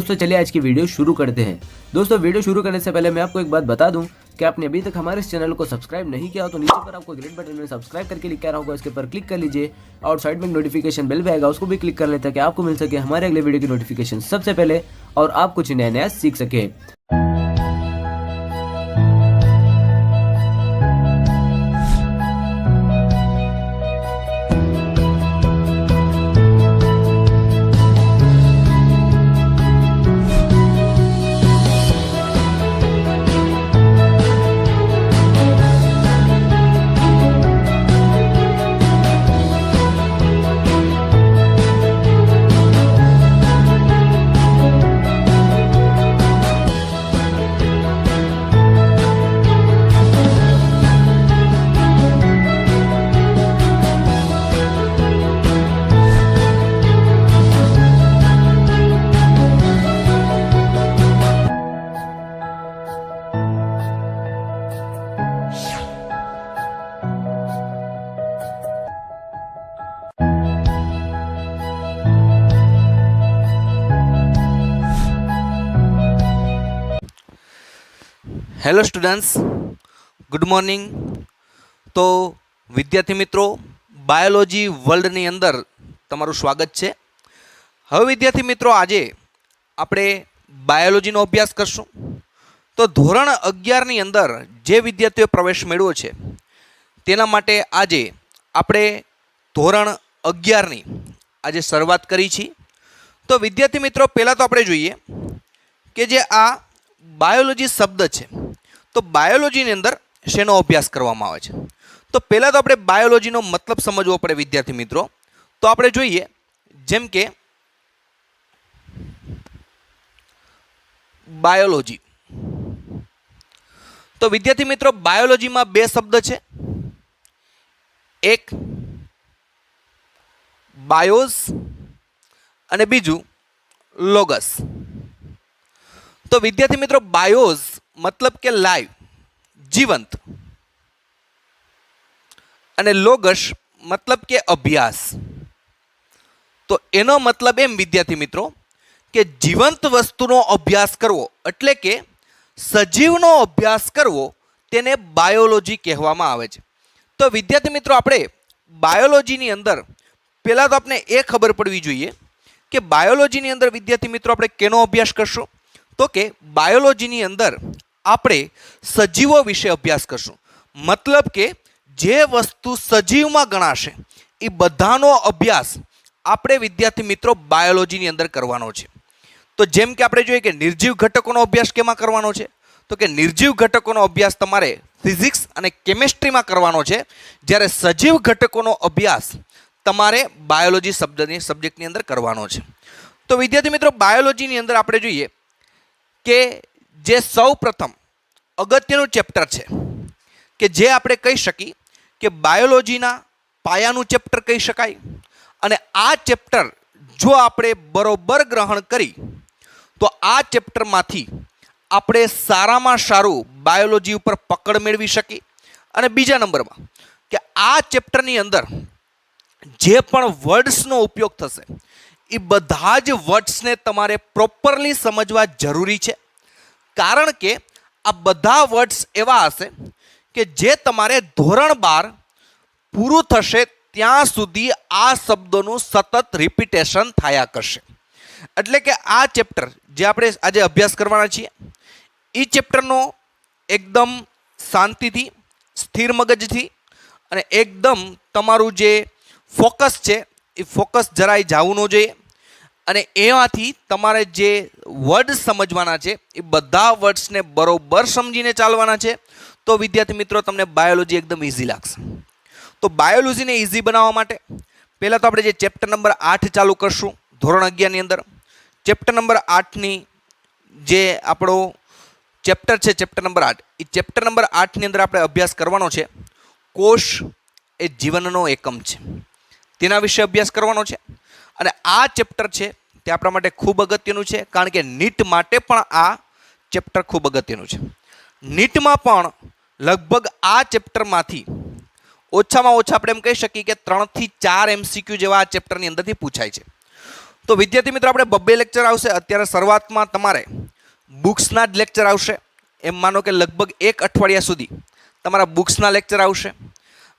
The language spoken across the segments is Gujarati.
दोस्तों चलिए आज की वीडियो शुरू करते हैं। दोस्तों वीडियो शुरू करने से पहले मैं आपको एक बात बता दूं कि आपने अभी तक हमारे इस चैनल को सब्सक्राइब नहीं किया हो तो नीचे पर आपको ग्रीन बटन में सब्सक्राइब करके लिखा रहा होगा, इसके ऊपर क्लिक कर लीजिए और साइड में नोटिफिकेशन बेल भी आएगा, उसको भी क्लिक कर लें ताकि आपको मिल सके हमारे अगले वीडियो की नोटिफिकेशन सबसे पहले और आप कुछ नया नया सीख सके। Hello students, good morning. તો વિદ્યાર્થી મિત્રો, બાયોલોજી વર્લ્ડની અંદર તમારું સ્વાગત છે। હવે વિદ્યાર્થી મિત્રો, આજે આપણે બાયોલોજીનો અભ્યાસ કરશું। તો ધોરણ 11ની અંદર જે વિદ્યાર્થીઓએ પ્રવેશ મેળવ્યો છે તેના માટે આજે આપણે ધોરણ 11ની આજે શરૂઆત કરી છે। તો વિદ્યાર્થી મિત્રો, પહેલાં તો આપણે જોઈએ કે જે આ બાયોલોજી શબ્દ છે તો બાયોલોજીની અંદર શેનો અભ્યાસ કરવામાં આવે છે। તો પહેલાં તો આપણે બાયોલોજીનો મતલબ સમજવો પડે વિદ્યાર્થી મિત્રો। તો આપણે જોઈએ જેમ કે બાયોલોજી। તો વિદ્યાર્થી મિત્રો, બાયોલોજીમાં બે શબ્દ છે, એક બાયોસ અને બીજું લોગસ। તો વિદ્યાર્થી મિત્રો, બાયોસ मतलब કે લાઈવ, જીવંત, અને લોગસ मतलब કે અભ્યાસ। તો એનો મતલબ એમ વિદ્યાર્થી મિત્રો કે જીવંત વસ્તુનો અભ્યાસ કરવો એટલે કે સજીવનો અભ્યાસ કરવો તેને બાયોલોજી કહેવામાં આવે છે। તો વિદ્યાર્થી મિત્રો, આપણે બાયોલોજીની અંદર પહેલાં તો આપણે એ ખબર પડવી જોઈએ કે બાયોલોજીની અંદર વિદ્યાર્થી મિત્રો આપણે કેનો અભ્યાસ કરશું। તો કે બાયોલોજીની અંદર આપણે સજીવો વિશે અભ્યાસ કરશું। મતલબ કે જે વસ્તુ સજીવમાં ગણાશે એ બધાનો અભ્યાસ આપણે વિદ્યાર્થી મિત્રો બાયોલોજીની અંદર કરવાનો છે। તો જેમ કે આપણે જોઈએ કે નિર્જીવ ઘટકોનો અભ્યાસ કેમાં કરવાનો છે, તો કે નિર્જીવ ઘટકોનો અભ્યાસ તમારે ફિઝિક્સ અને કેમિસ્ટ્રીમાં કરવાનો છે, જ્યારે સજીવ ઘટકોનો અભ્યાસ તમારે બાયોલોજી સબ્જેક્ટની અંદર કરવાનો છે। તો વિદ્યાર્થી મિત્રો, બાયોલોજીની અંદર આપણે જોઈએ કે જે સૌ પ્રથમ અગત્યનું ચેપ્ટર છે કે જે આપણે કહી શકીએ કે બાયોલોજીના પાયાનું ચેપ્ટર કહી શકાય। અને આ ચેપ્ટર જો આપણે બરોબર ગ્રહણ કરી તો આ ચેપ્ટરમાંથી આપણે સારામાં સારું બાયોલોજી ઉપર પકડ મેળવી શકીએ। અને બીજા નંબરમાં કે આ ચેપ્ટરની અંદર જે પણ વર્ડ્સનો ઉપયોગ થશે એ બધા જ વર્ડ્સને તમારે પ્રોપરલી સમજવા જરૂરી છે, કારણ કે આ બધા વર્ડ્સ એવા હશે કે જે તમારે ધોરણ 12 પૂરું થશે ત્યાં સુધી આ શબ્દોનું સતત રિપીટેશન થયા કરશે। એટલે કે આ ચેપ્ટર જે આપણે આજે અભ્યાસ કરવાના છીએ એ ચેપ્ટરનો એકદમ શાંતિથી, સ્થિર મગજથી અને એકદમ તમારું જે ફોકસ છે એ ફોકસ જરાય જવું ન જોઈએ। અને એમાંથી તમારે જે વર્ડ સમજવાના છે એ બધા વર્ડ્સને બરોબર સમજીને ચાલવાના છે। તો વિદ્યાર્થી મિત્રો, તમને બાયોલોજી એકદમ ઇઝી લાગશે। તો બાયોલોજીને ઇઝી બનાવવા માટે પહેલાં તો આપણે જે ચેપ્ટર નંબર 8 ચાલુ કરશું ધોરણ 11ની અંદર। ચેપ્ટર નંબર 8ની જે આપણો ચેપ્ટર છે ચેપ્ટર નંબર 8, એ ચેપ્ટર નંબર 8ની અંદર આપણે અભ્યાસ કરવાનો છે કોષ એ જીવનનો એકમ છે, તેના વિશે અભ્યાસ કરવાનો છે। અને આ ચેપ્ટર છે તે આપણા માટે ખૂબ અગત્યનું છે, કારણ કે નીટ માટે પણ આ ચેપ્ટર ખૂબ અગત્યનું છે। નીટમાં પણ લગભગ આ ચેપ્ટરમાંથી ઓછામાં ઓછા આપણે એમ કહી શકીએ કે 3 થી 4 MCQ જેવા આ ચેપ્ટરની અંદરથી પૂછાય છે। તો વિદ્યાર્થી મિત્રો આપણે બબ્બે લેક્ચર આવશે. અત્યારે શરૂઆતમાં તમારે બુક્સના જ લેક્ચર આવશે. એમ માનો કે લગભગ 1 અઠવાડિયા સુધી તમારા બુક્સના લેક્ચર આવશે.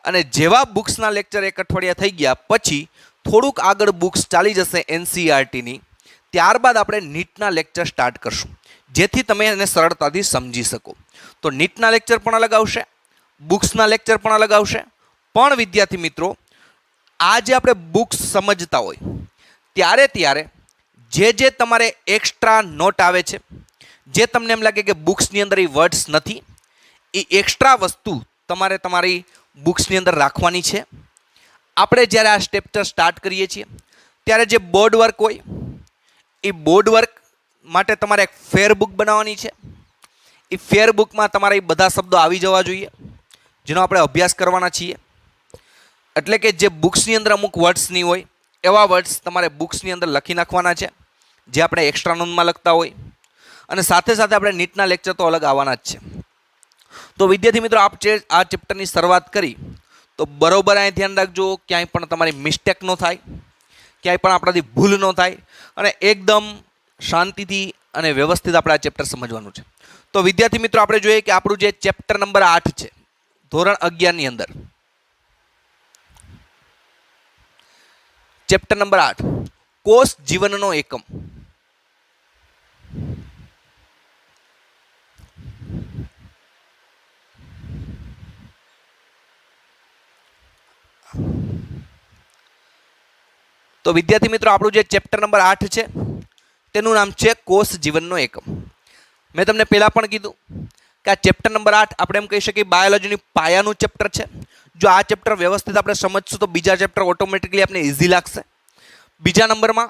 અને જેવા બુક્સના લેક્ચર 1 અઠવાડિયા થઈ ગયા પછી થોડુંક આગળ બુક્સ ચાલી જશે એનસીઈઆરટીની. ત્યારબાદ આપણે નીટના લેક્ચર સ્ટાર્ટ કરશું, જેથી તમે એને સરળતાથી સમજી શકો. તો નીટના લેક્ચર પણ અલગ આવશે, બુક્સના લેક્ચર પણ અલગ આવશે. પણ વિદ્યાર્થી મિત્રો, આ જે આપણે બુક્સ સમજતા હોય ત્યારે જે તમારે એક્સ્ટ્રા નોટ આવે છે, જે તમને એમ લાગે કે બુક્સની અંદર એ વર્ડ્સ નથી, એ એક્સ્ટ્રા વસ્તુ તમારે તમારી બુક્સની અંદર રાખવાની છે. આપણે જ્યારે આ ચેપ્ટર સ્ટાર્ટ કરીએ છીએ ત્યારે જે બોર્ડ વર્ક હોય એ બોર્ડ વર્ક માટે તમારે એક ફેર બુક બનાવવાની છે. એ ફેર બુકમાં તમારે એ બધા શબ્દો આવી જવા જોઈએ જેનો આપણે અભ્યાસ કરવાના છીએ. એટલે કે જે બુક્સની અંદર અમુક વર્ડ્સ નહીં હોય એવા વર્ડ્સ તમારે બુક્સની અંદર લખી નાખવાના છે, જે આપણે એક્સ્ટ્રા નોંધમાં લખતા હોય. અને સાથે સાથે આપણે નીટના લેક્ચર તો અલગ આવવાના જ છે. તો વિદ્યાર્થી મિત્રો, આ ચેપ્ટરની શરૂઆત કરી તો બરોબર અહીં ધ્યાન રાખજો, ક્યાંય પણ તમારી મિસ્ટેક ન થાય, ક્યાંય પણ આપણાથી ભૂલ ન થાય, અને એકદમ શાંતિથી અને વ્યવસ્થિત આપણે આ ચેપ્ટર સમજવાનું છે. તો વિદ્યાર્થી મિત્રો, આપણે જોઈએ કે આપણું જે ચેપ્ટર નંબર 8 છે ધોરણ 11ની અંદર, ચેપ્ટર નંબર 8 કોષ જીવનનો એકમ. તો વિદ્યાર્થી મિત્રો, આપણું જે ચેપ્ટર નંબર 8 છે તેનું નામ છે કોષ જીવનનો એકમ. મેં તમને પહેલાં પણ કીધું કે આ ચેપ્ટર નંબર 8 આપણે એમ કહી શકીએ બાયોલોજીની પાયાનું ચેપ્ટર છે. જો આ ચેપ્ટર વ્યવસ્થિત આપણે સમજશું તો બીજા ચેપ્ટર ઓટોમેટિકલી આપણે ઇઝી લાગશે. બીજા નંબરમાં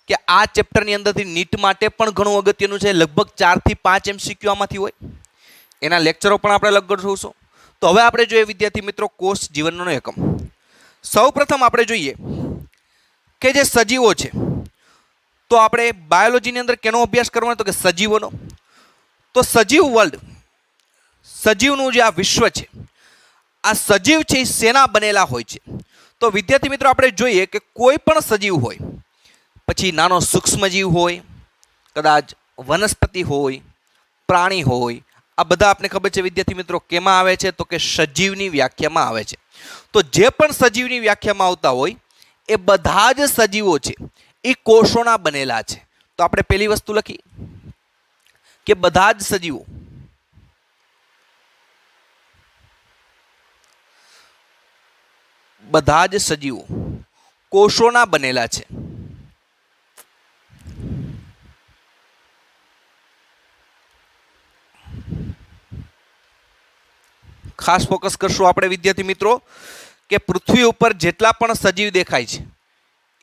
કે આ ચેપ્ટરની અંદરથી નીટ માટે પણ ઘણું અગત્યનું છે. લગભગ 4 થી 5 MCQ આમાંથી હોય. એના લેક્ચરો પણ આપણે લગભગ જોઈશું. તો હવે આપણે જોઈએ વિદ્યાર્થી મિત્રો કોષ જીવનનો એકમ. સૌ પ્રથમ આપણે જોઈએ કે જે સજીવો છે, તો આપણે બાયોલોજીની અંદર કેનો અભ્યાસ કરવાનો, તો કે સજીવોનો. તો સજીવ વર્લ્ડ, સજીવનું જે આ વિશ્વ છે, આ સજીવ છે એ શેના બનેલા હોય છે? તો વિદ્યાર્થી મિત્રો, આપણે જોઈએ કે કોઈ પણ સજીવ હોય, પછી નાનો સૂક્ષ્મજીવ હોય, કદાચ વનસ્પતિ હોય, પ્રાણી હોય, આ બધા આપણે ખબર છે વિદ્યાર્થી મિત્રો કેમાં આવે છે? તો કે સજીવની વ્યાખ્યામાં આવે છે. તો જે પણ સજીવની વ્યાખ્યામાં આવતા હોય એ બધા જ સજીવો છે એ કોષોના બનેલા છે. તો આપણે પહેલી વસ્તુ લખી કે બધા જ સજીવો કોષોના બનેલા છે. ખાસ ફોકસ કરશું આપણે વિદ્યાર્થી મિત્રો કે પૃથ્વી ઉપર જેટલા પણ સજીવ દેખાય છે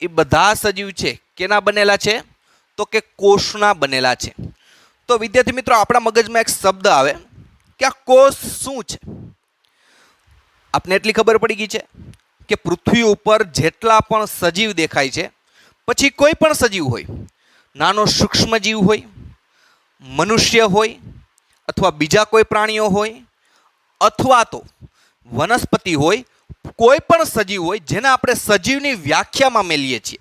એ બધા સજીવ છે કેના બનેલા છે? તો કે કોષના બનેલા છે. તો વિદ્યાર્થી મિત્રો, આપણા મગજમાં એક શબ્દ આવે કે આ કોષ શું છે? આપને એટલી ખબર પડી ગઈ છે કે પૃથ્વી ઉપર જેટલા પણ સજીવ દેખાય છે, પછી કોઈ પણ સજીવ હોય, નાનો સૂક્ષ્મ જીવ હોય, મનુષ્ય હોય, અથવા બીજા કોઈ પ્રાણીઓ હોય, અથવા તો વનસ્પતિ હોય, કોઈ પણ સજીવ હોય જેને આપણે સજીવની વ્યાખ્યામાં મેલીએ છીએ,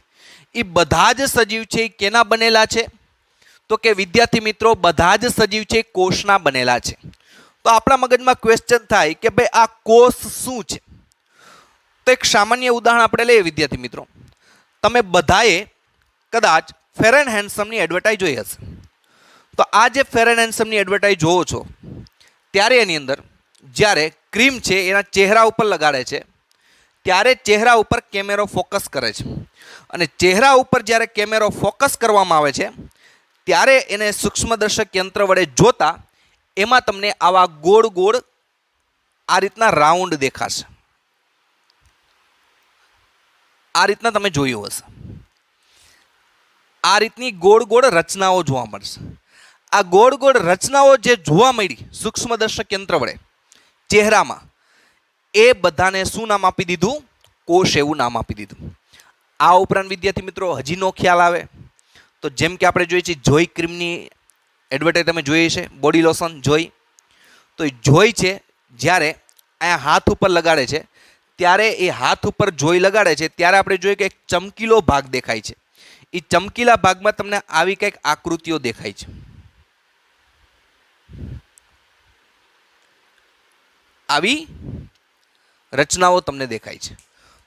એ બધા જ સજીવ છે એ કેના બનેલા છે? તો કે વિદ્યાર્થી મિત્રો, બધા જ સજીવ છે કોષના બનેલા છે. તો આપણા મગજમાં ક્વેશ્ચન થાય કે ભાઈ આ કોષ શું છે? તો એક સામાન્ય ઉદાહરણ આપણે લઈએ વિદ્યાર્થી મિત્રો. તમે બધાએ કદાચ ફેર એન્ડ હેન્ડસમની એડવર્ટાઇઝ જોઈ હશે. તો આ જે ફેર એન્ડ હેન્ડસમની એડવર્ટાઇઝ જોવો છો ત્યારે એની અંદર જ્યારે ક્રીમ છે એના ચહેરા ઉપર લગાડે છે ત્યારે ચહેરા ઉપર કેમેરો ફોકસ કરે છે. અને ચહેરા ઉપર જ્યારે કેમેરો ફોકસ કરવામાં આવે છે ત્યારે એને સૂક્ષ્મદર્શક યંત્ર વડે જોતા એમાં તમને આવા ગોળ ગોળ આ રીતના રાઉન્ડ દેખાશે. આ રીતના તમે જોયું હશે, આ રીતની ગોળ ગોળ રચનાઓ જોવા મળશે. આ ગોળ ગોળ રચનાઓ જે જોવા મળી સૂક્ષ્મદર્શક યંત્ર વડે ચહેરામાં, એ બધાને શું નામ આપી દીધું? કોષ એવું નામ આપી દીધું. આ ઉપરાંત વિદ્યાર્થી મિત્રો હજી નો ખ્યાલ આવે તો જેમ કે આપણે જોઈએ છીએ જોઈ ક્રીમની એડવર્ટાઇઝ તમે જોઈએ છે, બોડી લોશન જોઈ. તો એ જોઈ છે જ્યારે અહીંયા હાથ ઉપર લગાડે છે ત્યારે એ હાથ ઉપર જોઈ લગાડે છે ત્યારે આપણે જોઈએ કે એક ચમકીલો ભાગ દેખાય છે. એ ચમકીલા ભાગમાં તમને આવી કંઈક આકૃતિઓ દેખાય છે, આવી રચનાઓ તમને દેખાય છે.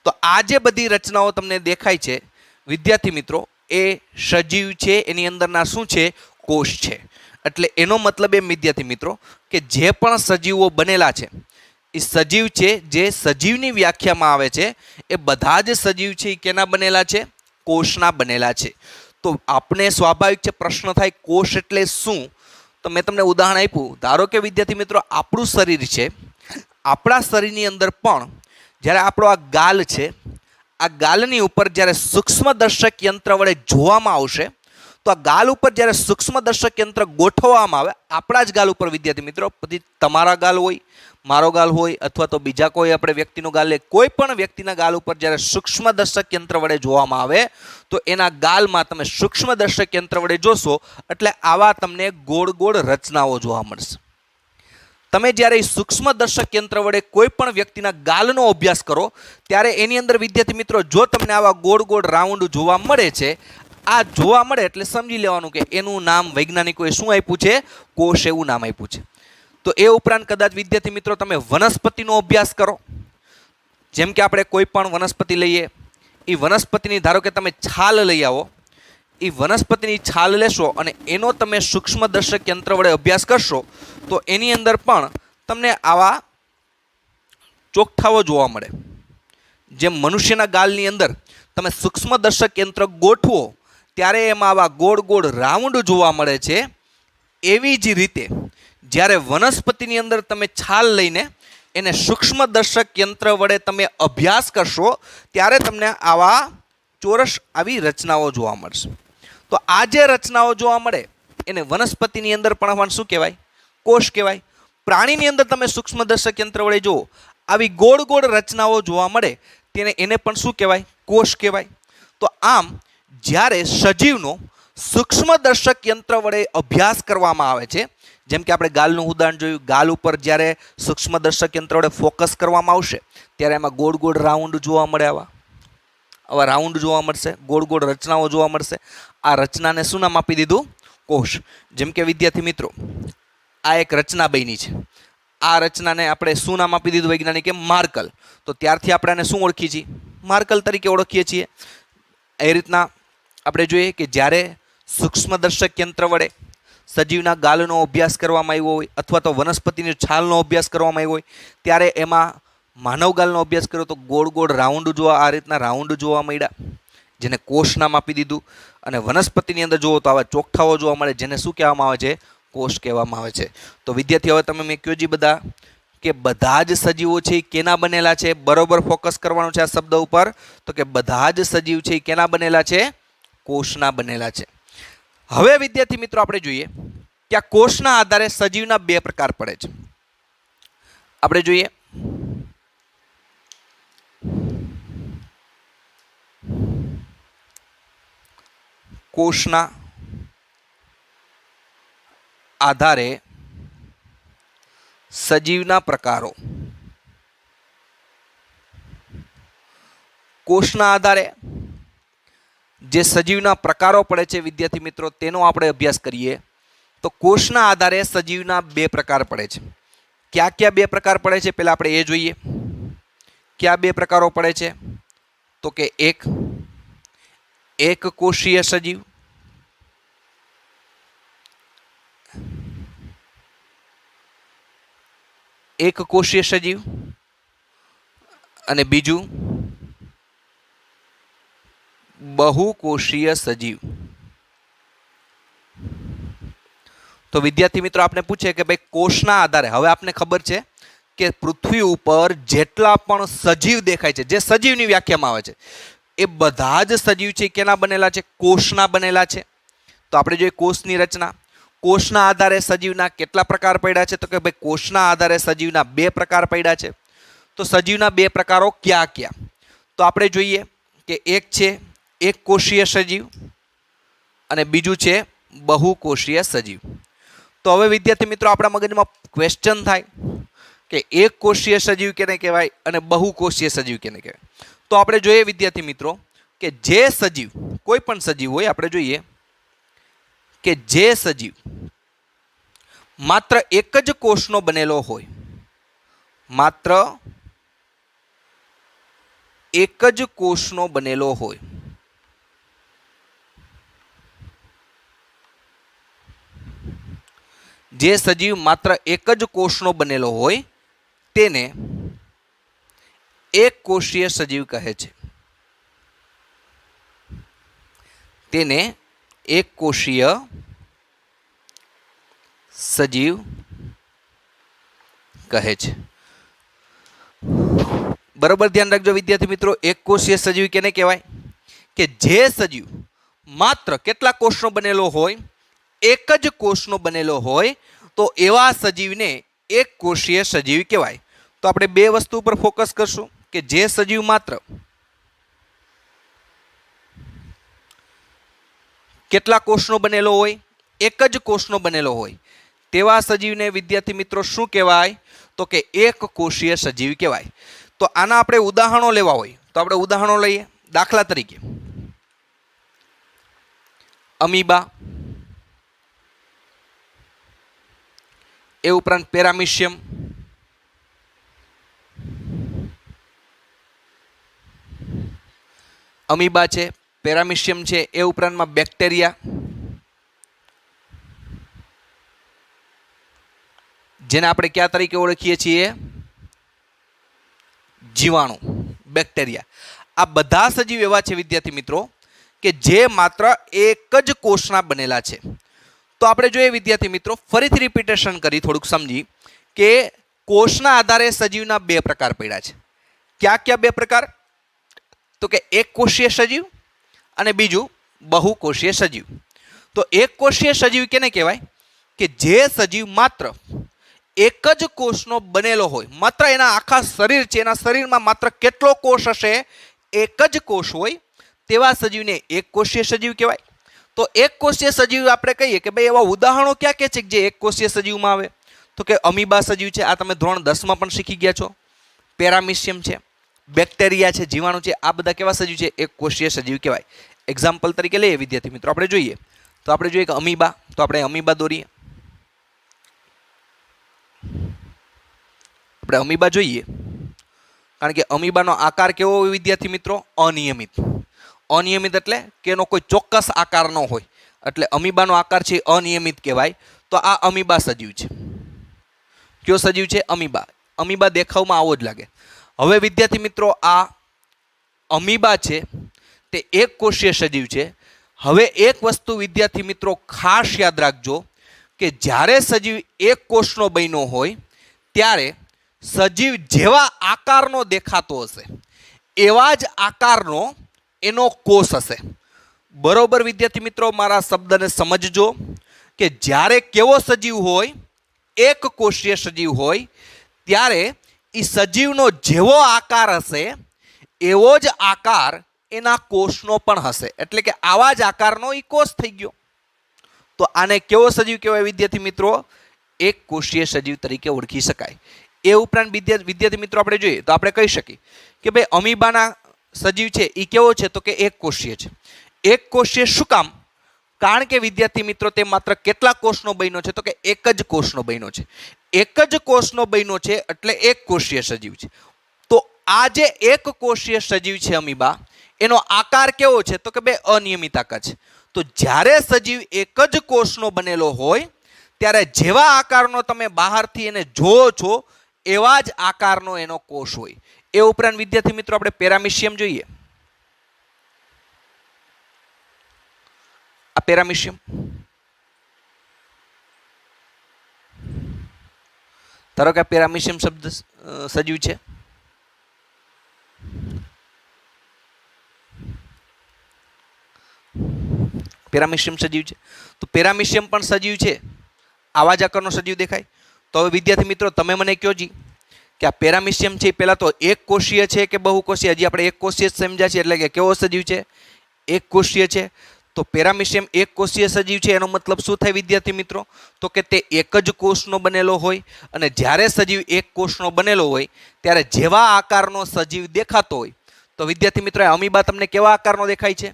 તો આ જે બધી રચનાઓ તમને દેખાય છે વિદ્યાર્થી મિત્રો, એ સજીવ છે, એની અંદરના શું છે? કોષ છે. એટલે એનો મતલબ એમ વિદ્યાર્થી મિત્રો કે જે પણ સજીવો બનેલા છે એ સજીવ છે, જે સજીવની વ્યાખ્યામાં આવે છે એ બધા જ સજીવ છે એ કેના બનેલા છે? કોષના બનેલા છે. તો આપણે સ્વાભાવિક છે પ્રશ્ન થાય કોષ એટલે શું? તો મેં તમને ઉદાહરણ આપ્યું. ધારો કે વિદ્યાર્થી મિત્રો આપણું શરીર છે, આપણા શરીરની અંદર પણ જ્યારે આપણો આ ગાલ છે, આ ગાલની ઉપર જ્યારે સૂક્ષ્મદર્શક યંત્ર વડે જોવામાં આવશે તો આ ગાલ ઉપર જ્યારે સૂક્ષ્મદર્શક યંત્ર ગોઠવવામાં આવે, આપણા જ ગાલ ઉપર વિદ્યાર્થી મિત્રો, પછી તમારા ગાલ હોય, મારો ગાલ હોય, અથવા તો બીજા કોઈ આપણે વ્યક્તિનો ગાલ લે, કોઈ પણ વ્યક્તિના ગાલ ઉપર જ્યારે સૂક્ષ્મદર્શક યંત્ર વડે જોવામાં આવે તો એના ગાલમાં તમે સૂક્ષ્મદર્શક યંત્ર વડે જોશો એટલે આવા તમને ગોળ ગોળ રચનાઓ જોવા મળશે. તમે જ્યારે સૂક્ષ્મદર્શક યંત્ર વડે કોઈ પણ વ્યક્તિના ગાલનો અભ્યાસ કરો ત્યારે એની અંદર વિદ્યાર્થી મિત્રો જો તમને આવા ગોળ ગોળ રાઉન્ડ જોવા મળે છે, આ જોવા મળે એટલે સમજી લેવાનું કે એનું નામ વૈજ્ઞાનિકોએ શું આપ્યું છે? કોષ એવું નામ આપ્યું છે. તો એ ઉપરાંત કદાચ વિદ્યાર્થી મિત્રો તમે વનસ્પતિનો અભ્યાસ કરો, જેમ કે આપણે કોઈ પણ વનસ્પતિ લઈએ, એ વનસ્પતિની ધારો કે તમે છાલ લઈ આવો, એ વનસ્પતિની છાલ લેશો અને એનો તમે સૂક્ષ્મદર્શક યંત્ર વડે અભ્યાસ કરશો તો એની અંદર પણ તમને આવા ચોકઠાઓ જોવા મળે. જેમ મનુષ્યના ગાલની અંદર તમે સૂક્ષ્મદર્શક યંત્ર ગોઠવો ત્યારે એમાં આવા ગોળ ગોળ રાઉન્ડ જોવા મળે છે, એવી જ રીતે જ્યારે વનસ્પતિની અંદર તમે છાલ લઈને એને સૂક્ષ્મદર્શક યંત્ર વડે તમે અભ્યાસ કરશો ત્યારે તમને આવા ચોરસ આવી રચનાઓ જોવા મળશે. તો આ જે રચનાઓ જોવા મળે એને વનસ્પતિની અંદર પણ શું કહેવાય? કોષ કહેવાય. પ્રાણીની અંદર તમે સૂક્ષ્મદર્શક યંત્ર વડે જુઓ આવી ગોળ ગોળ રચનાઓ જોવા મળે એને પણ શું કહેવાય? કોષ કહેવાય. તો આમ જ્યારે સજીવનો સૂક્ષ્મદર્શક યંત્ર વડે અભ્યાસ કરવામાં આવે છે, જેમ કે આપણે ગાલનું ઉદાહરણ જોયું, ગાલ ઉપર જ્યારે સૂક્ષ્મદર્શક યંત્ર વડે ફોકસ કરવામાં આવશે ત્યારે એમાં ગોળ ગોળ રાઉન્ડ જોવા મળે, આવા રાઉન્ડ જોવા મળશે, ગોળ ગોળ રચનાઓ જોવા મળશે. આ રચનાને શું નામ આપી દીધું? કોષ. જેમ કે વિદ્યાર્થી મિત્રો આ એક રચના બની છે, આ રચનાને આપણે શું નામ આપી દીધું વૈજ્ઞાનિકે? માર્કલ. તો ત્યારથી આપણે આને શું ઓળખીએ છીએ? માર્કલ તરીકે ઓળખીએ છીએ. એ રીતના આપણે જોઈએ કે જ્યારે સૂક્ષ્મદર્શક યંત્ર વડે સજીવના ગાલનો અભ્યાસ કરવામાં આવ્યો હોય અથવા તો વનસ્પતિની છાલનો અભ્યાસ કરવામાં આવ્યો હોય ત્યારે એમાં માનવ ગાલનો અભ્યાસ કર્યો તો ગોળ ગોળ રાઉન્ડ જોવા, આ રીતના રાઉન્ડ જોવા મળ્યા, જેને કોષ નામ આપી દીધું. અને વનસ્પતિની અંદર જુઓ તો આવા ચોકઠાઓ જોવા મળે, જેને શું કહેવામાં આવે છે? કોષ કહેવામાં આવે છે. તો વિદ્યાર્થી હવે તમે મેં કહ્યું બધા કે બધા જ સજીવો છે એ કેના બનેલા છે? બરોબર ફોકસ કરવાનું છે આ શબ્દ ઉપર. તો કે બધા જ સજીવ છે એ કેના બનેલા છે? કોષના બનેલા છે. હવે વિદ્યાર્થી મિત્રો આપણે જોઈએ કે આ કોષના આધારે સજીવના બે પ્રકાર પડે છે. આપણે જોઈએ કોષના આધારે સજીવના પ્રકારો. કોષના આધારે જે સજીવના પ્રકારો પડે છે વિદ્યાર્થી મિત્રો તેનો આપણે અભ્યાસ કરીએ તો કોષના આધારે સજીવના બે પ્રકાર પડે છે. ક્યાં ક્યાં બે પ્રકાર પડે છે પહેલા આપણે એ જોઈએ. ક્યાં બે પ્રકારો પડે છે? તો કે એક કોષીય સજીવ એક કોષીય સજીવ અને બીજું બહુકોષીય સજીવ. તો વિદ્યાર્થી મિત્રો આપને પૂછે કે ભાઈ કોષના આધારે, હવે આપને ખબર છે કે પૃથ્વી ઉપર જેટલા પણ સજીવ દેખાય છે, જે સજીવની વ્યાખ્યામાં આવે છે એ બધા જ સજીવ છે કેના બનેલા છે? કોષના બનેલા છે. તો આપણે જોઈએ કોષની રચના. કોષના આધારે સજીવના કેટલા પ્રકાર પડ્યા છે? તો કે ભાઈ કોષના આધારે સજીવના બે પ્રકાર પડ્યા છે. તો સજીવના બે પ્રકારો ક્યાં ક્યાં? તો આપણે જોઈએ કે એક છે એક કોષીય સજીવ અને બીજું છે બહુકોષીય સજીવ. તો હવે વિદ્યાર્થી મિત્રો આપણા મગજમાં ક્વેશ્ચન થાય કે એક કોષીય સજીવ કેને કહેવાય અને બહુકોષીય સજીવ કેને કહેવાય? તો આપણે જોઈએ વિદ્યાર્થી મિત્રો કે જે સજીવ, કોઈ પણ સજીવ હોય, આપણે જોઈએ કે જે સજીવ માત્ર એક જ કોષનો બનેલો હોય, માત્ર એક જ કોષનો બનેલો હોય, જે સજીવ માત્ર એક જ કોષનો બનેલો હોય તેને એક કોષીય સજીવ કહે છે. તેને એક કોષીય સજીવ કહે છે. બરોબર ધ્યાન રાખજો વિદ્યાર્થી મિત્રો, એક કોષીય સજીવ કેને કહેવાય? કે જે સજીવ માત્ર કેટલા કોષનો બનેલો હોય? એક જ કોષનો બનેલો હોય, તો એવા સજીવને એક કોષીય સજીવ કહેવાય. તો આપણે બે વસ્તુ પર ફોકસ કરશું કે જે સજીવ માત્ર કેટલા કોષનો બનેલો હોય? એક જ કોષનો બનેલો હોય, તેવા સજીવને વિદ્યાર્થી મિત્રો શું કહેવાય? તો કે એક કોષીય સજીવ કહેવાય. તો આના આપણે ઉદાહરણો લેવા હોય તો આપણે ઉદાહરણો લઈએ. દાખલા તરીકે અમીબા, એ ઉપરાંત પેરામિશિયમ, અમીબા છે, પેરામિશિયમ છે, એ ઉપરાંતમાં બેક્ટેરિયા, જેને આપણે કયા તરીકે ઓળખીએ છીએ? જીવાણુ, બેક્ટેરિયા. આ બધા સજીવ એવા છે વિદ્યાર્થી મિત્રો કે જે માત્ર એક જ કોષના બનેલા છે. તો આપણે જોઈએ વિદ્યાર્થી મિત્રો, ફરીથી રિપીટેશન કરી થોડુંક સમજી કે કોષના આધારે સજીવના બે પ્રકાર પડ્યા છે. ક્યાં ક્યાં બે પ્રકાર? તો કે એક કોષીય સજીવ અને બીજું બહુકોષીય સજીવ. તો એક કોષીય સજીવ કેને કહેવાય? કે જે સજીવ માત્ર એક જ કોષનો બનેલો હોય, માત્ર એના આખા શરીર છે, એના શરીરમાં માત્ર કેટલો કોષ હશે? એક જ કોષ હોય, તેવા સજીવને એક કોષીય સજીવ કહેવાય. તો એક કોષીય સજીવ આપણે કહીએ કે ભાઈ એવા ઉદાહરણો ક્યાં કે છે જે એક કોષીય સજીવમાં આવે? તો કે અમીબા સજીવ છે, આ તમે ધોરણ 10માં પણ શીખી ગયા છો. પેરામિશિયમ છે, બેક્ટેરિયા છે, જીવાણુ છે, આ બધા કેવા સજીવ છે? એક કોષીય સજીવ કહેવાય. એક્ઝામ્પલ તરીકે લઈએ વિદ્યાર્થી મિત્રો, આપણે જોઈએ તો આપણે જોઈએ કે અમીબા, તો આપણે અમીબા દોરીએ. આપણે અમીબા જોઈએ, કારણ કે અમીબાનો આકાર કેવો હોય વિદ્યાર્થી મિત્રો? અનિયમિત. અનિયમિત એટલે કે એનો કોઈ ચોક્કસ આકાર ન હોય, એટલે અમીબાનો આકાર છે અનિયમિત કહેવાય. તો આ અમીબા સજીવ છે. કયો સજીવ છે? અમીબા. અમીબા દેખાવમાં આવો જ લાગે. હવે વિદ્યાર્થી મિત્રો, આ અમીબા છે તે એક કોષીય સજીવ છે. હવે એક વસ્તુ વિદ્યાર્થી મિત્રો ખાસ યાદ રાખજો કે જ્યારે સજીવ એક કોષનો બન્યો હોય ત્યારે સજીવ જેવા આકારનો દેખાતો હશે એવા જ આકારનો એનો કોષ હશે. બરોબર વિદ્યાર્થી મિત્રો, મારા શબ્દને સમજજો કે જ્યારે કેવો સજીવ હોય? એક કોષીય સજીવ હોય ત્યારે એ સજીવનો જેવો આકાર હશે એવો જ આકાર એના કોષનો પણ હશે. એટલે કે આવા જ આકારનો એ કોષ થઈ ગયો. તો આને કેવો સજીવ કહેવાય વિદ્યાર્થી મિત્રો? એક કોષીય સજીવ તરીકે ઓળખી શકાય. એ ઉપરાંત વિદ્યાર્થી મિત્રો આપણે જોઈએ તો આપણે કહી શકીએ કે ભાઈ અમીબાના સજીવ છે એ કેવો છે? તો કે એક કોષીય છે. એક કોષીય શું કામ? કારણ કે વિદ્યાર્થી મિત્રો તે માત્ર કેટલા કોષનો બન્યો છે? તો કે એક જ કોષનો બન્યો છે. એક જ કોષનો બન્યો છે એટલે એક કોષીય સજીવ છે. તો આ જે એક કોષીય સજીવ છે અમીબા, એનો આકાર કેવો છે? તો કે બે અનિયમિત આકાર છે. તો જ્યારે સજીવ એક જ કોષનો બનેલો હોય ત્યારે જેવા આકારનો તમે બહારથી એને જોવો છો એવા જ આકારનો એનો કોષ હોય. એ ઉપરાંત વિદ્યાર્થી મિત્રો આપણે પેરામિશિયમ જોઈએ. આ પેરામિશિયમ, ધારો કે પેરામિશિયમ શબ્દ સજીવ છે. પેરામિશિયમ સજીવ છે. તો પેરામિશિયમ પણ સજીવ છે, આવા જ આકારનો સજીવ દેખાય. તો હવે વિદ્યાર્થી મિત્રો તમે મને કહો જી કે આ પેરામિશિયમ છે પહેલા તો એક કોષીય છે કે બહુકોષીય? હજી આપણે એક કોષીય સમજ્યા છે, એટલે કે કેવો સજીવ છે? એક કોષીય છે. તો પેરામિશિયમ એક કોષીય સજીવ છે એનો મતલબ શું થાય વિદ્યાર્થી મિત્રો? તો કે તે એક જ કોષનો બનેલો હોય, અને જ્યારે સજીવ એક કોષનો બનેલો હોય ત્યારે જેવા આકારનો સજીવ દેખાતો હોય તો વિદ્યાર્થી મિત્રો અમીબા તમને કેવા આકારનો દેખાય છે?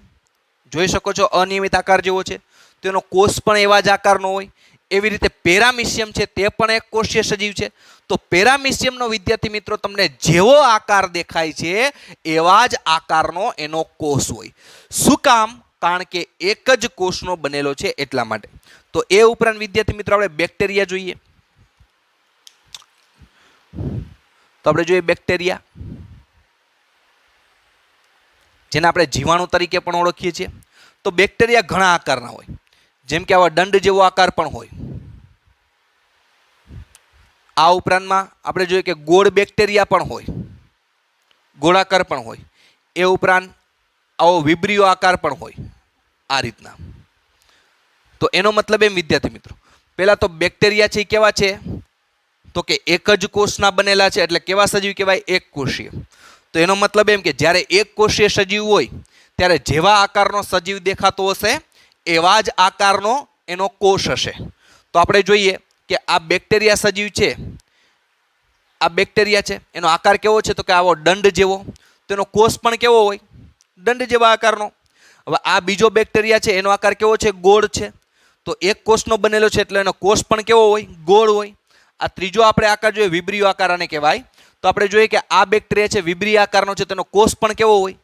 જોઈ શકો છો અનિયમિત આકાર જેવો છે. તેનો કોષ પણ એવા જ આકારનો હોય. એવી રીતે પેરામિશિયમ છે તે પણ એક કોષીય સજીવ છે. તો પેરામિશિયમનો વિદ્યાર્થી મિત્રો તમને જેવો આકાર દેખાય છે એવા જ આકારનો એનો કોષ હોય. શું કામ? કારણ કે એક જ કોષનો બનેલો છે એટલા માટે. તો એ ઉપરાંત વિદ્યાર્થી મિત્રો આપણે બેક્ટેરિયા જોઈએ. તો આપણે જોઈએ બેક્ટેરિયા, જેને આપણે જીવાણુ તરીકે પણ ઓળખીએ છીએ. તો બેક્ટેરિયા ઘણા આકારના હોય, જેમ કે આવા દંડ જેવો આકાર પણ હોય. આ ઉપરાંતમાં આપણે જોઈએ કે ગોળ બેક્ટેરિયા પણ હોય, ગોળાકાર પણ હોય. એ ઉપરાંત આવો વિબ્રિયો આકાર પણ હોય, આ રીતના. તો એનો મતલબ એમ વિદ્યાર્થી મિત્રો, પહેલા તો બેક્ટેરિયા છે એ કેવા છે? તો કે એક જ કોષના બનેલા છે. એટલે કેવા સજીવ કહેવાય? એક કોષીય. તો એનો મતલબ એમ કે જ્યારે એક કોષીય સજીવ હોય ત્યારે જેવા આકારનો સજીવ દેખાતો હશે એવા જ આકારનો એનો કોષ હશે. તો આપણે જોઈએ કે આ બેક્ટેરિયા સજીવ છે, આ બેક્ટેરિયા છે, એનો આકાર કેવો છે? તો કે આવો દંડ જેવો. તેનો કોષ પણ કેવો હોય? દંડ જેવા આકારનો. હવે આ બીજો બેક્ટેરિયા છે, એનો આકાર કેવો છે? ગોળ છે. તો એક કોષનો બનેલો છે એટલે એનો કોષ પણ કેવો હોય? ગોળ હોય. આ ત્રીજો આપણે આકાર જોઈએ વિબ્રિયો આકાર આને કહેવાય. તો આપણે જોઈએ કે આ બેક્ટેરિયા છે વિબ્રિય આકારનો છે, તેનો કોષ પણ કેવો હોય?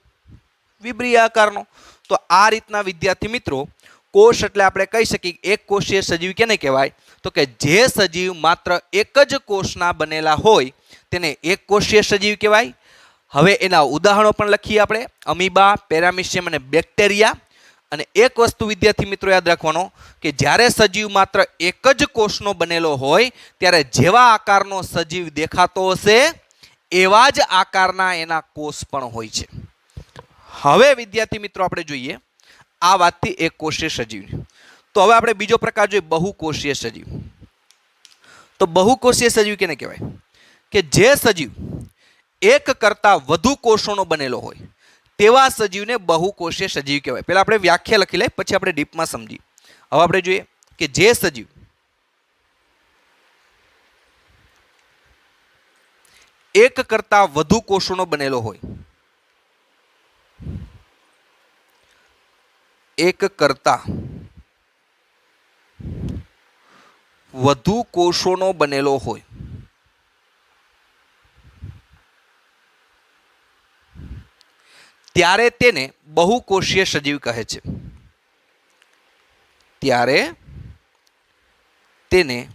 વિબ્રિય આકારનો. તો આ રીતના વિદ્યાર્થી મિત્રો કોષ એટલે આપણે કહી શકીએ એક કોષીય સજીવ કેને કહેવાય? તો કે જે સજીવ માત્ર એક જ કોષના બનેલા હોય તેને એક કોષીય સજીવ કહેવાય. હવે એના ઉદાહરણો પણ લખીએ આપણે, અમીબા, પેરામિશિયમ અને બેક્ટેરિયા. અને એક વસ્તુ વિદ્યાર્થી મિત્રો યાદ રાખવાનો કે જ્યારે સજીવ માત્ર એક જ કોષનો બનેલો હોય ત્યારે જેવા આકારનો સજીવ દેખાતો હશે એવા જ આકારના એના કોષ પણ હોય છે. હવે વિદ્યાર્થી મિત્રો આપણે જોઈએ આ વાતથી એક કોષીય સજીવ. તો હવે આપણે બીજો પ્રકાર જોઈએ બહુકોષીય સજીવ. તો બહુકોષીય સજીવ કેને કહેવાય? કે જે સજીવ એક કરતા વધુ કોષોનો બનેલો હોય તેવા સજીવને બહુકોષીય સજીવ કહેવાય. પહેલા આપણે વ્યાખ્યા લખી લઈએ, પછી આપણે ડીપમાં સમજીએ. હવે આપણે જોઈએ કે જે સજીવ એક કરતા વધુ કોષોનો બનેલો હોય, એક કરતા વધુ કોષોનો બનેલો હોય ત્યારે તેને બહુકોષીય સજીવ કહે છે. ત્યારે તેને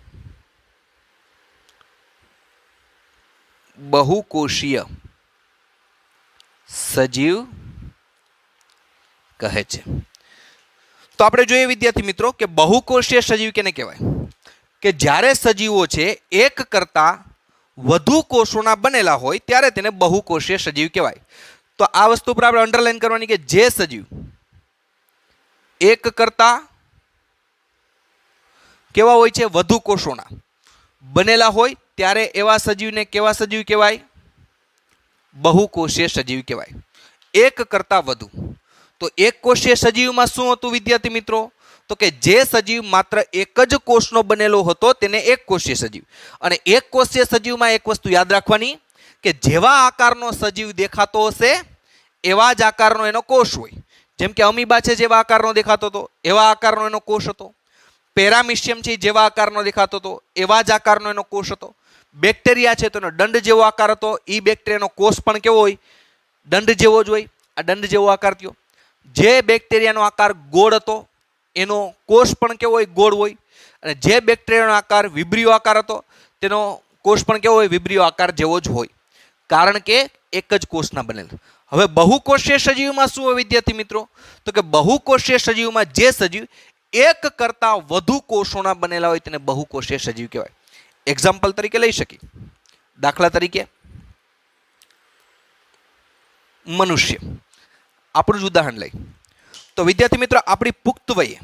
બહુકોષીય સજીવ કહે છે. તો આપણે જોઈએ વિદ્યાર્થી મિત્રો કે બહુકોષીય સજીવ કેને કહેવાય? કે જ્યારે સજીવો છે એક કરતા વધુ કોષોના બનેલા હોય ત્યારે તેને બહુકોષીય સજીવ કહેવાય. તો આ વસ્તુ પર આપણે અંડરલાઈન કરવાની કે જે સજીવ એક કરતા કેવા હોય છે? વધુ કોષોના બનેલા હોય ત્યારે એવા સજીવને કેવા સજીવ કહેવાય? બહુકોષીય સજીવ કહેવાય. એક કરતા વધુ. તો એક કોષીય સજીવમાં શું હતું વિદ્યાર્થી મિત્રો? તો કે જે સજીવ માત્ર એક જ કોષનો બનેલો હતો તેને એક કોષીય સજીવ. અને એક કોષીય સજીવમાં એક વસ્તુ યાદ રાખવાની કે જેવા આકારનો સજીવ દેખાતો હશે એવા જ આકારનો એનો કોષ હોય. જેમ કે અમીબા છે જેવા આકારનો દેખાતો હતો એવા આકારનો એનો કોષ હતો. પેરામિશિયમ છે જેવા આકારનો દેખાતો હતો એવા જ આકારનો એનો કોષ હતો. બેક્ટેરિયા છે તો એનો દંડ જેવો આકાર હતો, એ બેક્ટેરિયાનો કોષ પણ કેવો હોય? દંડ જેવો જ હોય. આ દંડ જેવો આકાર થયો. જે બેક્ટેરિયાનો આકાર ગોળ હતો એનો કોષ પણ કેવો હોય? ગોળ હોય. અને જે બેક્ટેરિયાનો આકાર વિબ્રિયો આકાર હતો તેનો કોષ પણ કેવો હોય? વિબ્રિયો આકાર જેવો જ હોય. કારણ કે એક જ કોષના બનેલા. હવે બહુકોષીય સજીવમાં શું હોય વિદ્યાર્થી મિત્રો? તો કે બહુકોષીય સજીવમાં જે સજીવ એક કરતા વધુ કોષોના બનેલા હોય તેને બહુકોષીય સજીવ કહેવાય. એક્ઝામ્પલ તરીકે લઈ શકીએ. દાખલા તરીકે મનુષ્ય, આપણું જ ઉદાહરણ લઈ. તો વિદ્યાર્થી મિત્રો આપણી પુખ્ત વયે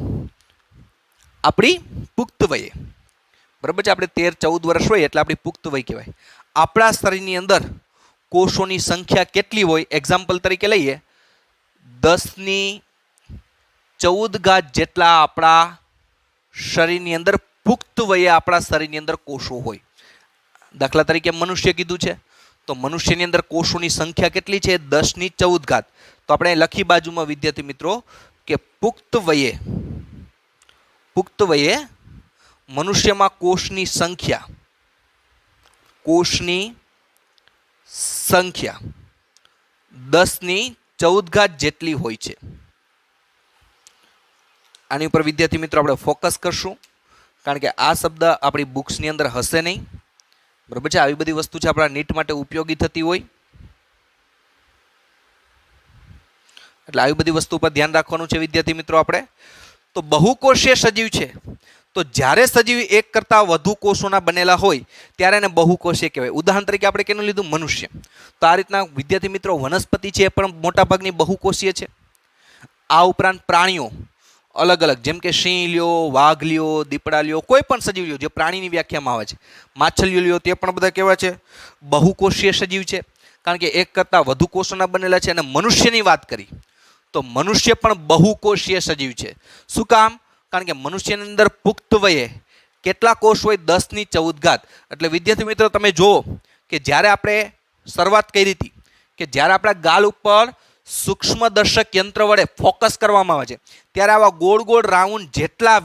બરાબર છે, આપણે 13-14 વર્ષ હોય એટલે આપણી પુખ્ત વય કહેવાય. આપણા શરીરની અંદર કોષોની સંખ્યા કેટલી હોય? એક્ઝામ્પલ તરીકે લઈએ 10⁻14 જેટલા આપણા શરીરની અંદર પુખ્ત વયે આપણા શરીરની અંદર કોષો હોય. દાખલા તરીકે મનુષ્ય કીધું છે તો તો મનુષ્યની અંદર કોષોની સંખ્યા કેટલી છે? 10^14. તો આપણે લખી બાજુમાં વિદ્યાર્થી મિત્રો કે પુખ્ત વયે મનુષ્યમાં કોષની સંખ્યા 10^14 જેટલી હોય છે. આની ઉપર વિદ્યાર્થી મિત્રો આપણે ફોકસ કરશું, કારણ કે આ શબ્દ આપણી બુક્સની અંદર હશે નહીં. બરાબર છે? આવી બધી વસ્તુ છે આપણા નીટ માટે ઉપયોગી થતી હોય, એટલે આવી બધી વસ્તુ પર ધ્યાન રાખવાનું છે વિદ્યાર્થી મિત્રો આપણે. તો બહુકોષીય સજીવ છે, તો જ્યારે સજીવ એક કરતાં વધુ કોષોના બનેલા હોય ત્યારે એને બહુકોષીય કહેવાય. ઉદાહરણ તરીકે આપણે કેનું લીધું? મનુષ્ય. તો આ રીતના વિદ્યાર્થી મિત્રો વનસ્પતિ છે એ પણ મોટાભાગની બહુકોષીય છે. આ ઉપરાંત પ્રાણીઓ અલગ અલગ, જેમ કે સિંહ લ્યો, વાઘ લ્યો, દીપડા લ્યો, કોઈ પણ સજીવ લ્યો જે પ્રાણીની વ્યાખ્યામાં આવે છે, માછલીઓ લ્યો, તે પણ બધા કેવા છે? બહુકોષીય સજીવ છે, કારણ કે એક કરતાં વધુ કોષોના બનેલા છે. અને મનુષ્યની વાત કરી તો મનુષ્ય પણ બહુકોષીય સજીવ છે. શું કામ? કારણ કે મનુષ્યની અંદર પુખ્ત વયે કેટલા કોષ હોય? 10^14. એટલે વિદ્યાર્થી મિત્રો તમે જુઓ કે જ્યારે આપણે શરૂઆત કરી હતી કે જ્યારે આપણા ગાલ ઉપર સૂક્ષ્મદર્શક યંત્ર વડે ફોકસ કરવામાં આવે છે ત્યારે આવા ગોળ ગોળ રાઉન્ડ જેટલા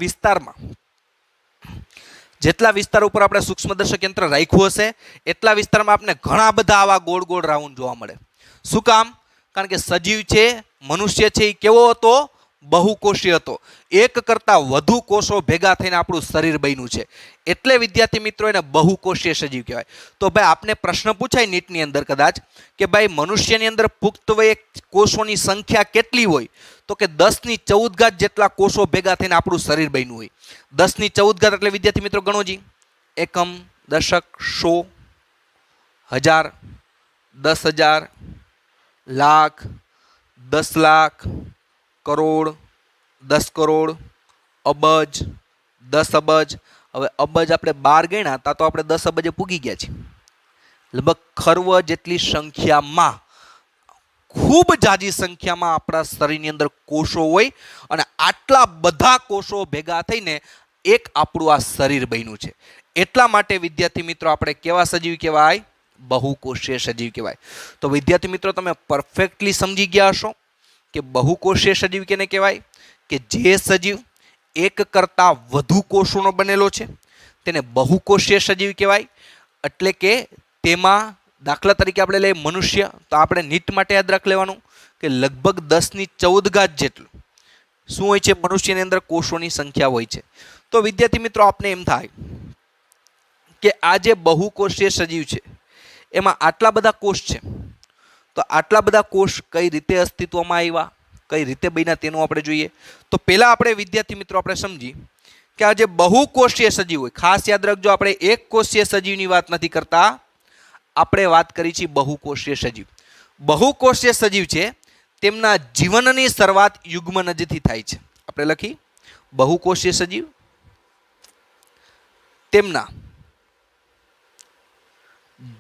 વિસ્તાર ઉપર આપણે સૂક્ષ્મદર્શક યંત્ર રાખ્યું હશે એટલા વિસ્તારમાં આપણે ઘણા બધા આવા ગોળ ગોળ રાઉન્ડ જોવા મળે. શું કામ? કારણ કે સજીવ છે, મનુષ્ય છે, એ કેવો હતો? બહુકોષીય હતો. એક કરતાં વધુ કોષો ભેગા થઈને આપણું શરીર બન્યું છે, એટલે વિદ્યાર્થી મિત્રો એને બહુકોષીય સજીવ કહેવાય. તો ભાઈ આપને પ્રશ્ન પૂછાય નીટની અંદર કદાચ કે ભાઈ મનુષ્યની અંદર પુખ્ત વયે કોષોની સંખ્યા કેટલી હોય? તો કે 10^14 જેટલા કોષો ભેગા થઈને આપણું શરીર બન્યું હોય. 10^14 એટલે વિદ્યાર્થી મિત્રો ગણોજી, એકમ, દશક, 100, 1000, 10,000, લાખ, 10 લાખ, કરોડ, 10 કરોડ, અબજ, 10 અબજ. હવે અબજ આપણે 12 ગણ્યા તા તો આપણે 10 અબજે પૂગી ગયા છીએ. લગભગ ખર્વ જેટલી સંખ્યામાં, ખૂબ જાજી સંખ્યામાં આપણા શરીરની અંદર કોષો હોય અને આટલા બધા કોષો ભેગા થઈને એક આપણું આ શરીર બન્યું છે. એટલા માટે વિદ્યાર્થી મિત્રો આપણે કેવા સજીવ કહેવાય? બહુકોષીય સજીવ કહેવાય. તો વિદ્યાર્થી મિત્રો તમે પરફેક્ટલી સમજી ગયા હશો કે બહુકોષીય સજીવ કેને કહેવાય? કે જે સજીવ એક કરતાં વધુ કોષોનો બનેલો છે તેને બહુકોષીય સજીવ કહેવાય. એટલે કે તેમાં દાખલા તરીકે આપણે લઈએ મનુષ્ય, તો આપણે નીટ માટે યાદ રાખ લેવાનું કે લગભગ 10^14 જેટલું શું હોય છે? મનુષ્યની અંદર કોષોની સંખ્યા હોય છે. તો વિદ્યાર્થી મિત્રો આપને એમ થાય કે આ જે બહુકોષીય સજીવ છે એમાં આટલા બધા કોષ છે, તો આટલા બધા કોષ કઈ રીતે અસ્તિત્વમાં આવ્યા, કઈ રીતે બન્યા તેનું આપણે જોઈએ. તો પહેલા આપણે વિદ્યાર્થી મિત્રો આપણે સમજી કે આ જે બહુકોષીય સજીવ હોય, ખાસ યાદ રાખજો આપણે એક કોષીય સજીવની વાત નથી કરતા, આપણે વાત કરી છે બહુકોષીય સજીવ. બહુકોષીય સજીવ છે તેમના જીવનની શરૂઆત યુગ્મનજથી થાય છે. આપણે લખી બહુકોષીય સજીવ તેમના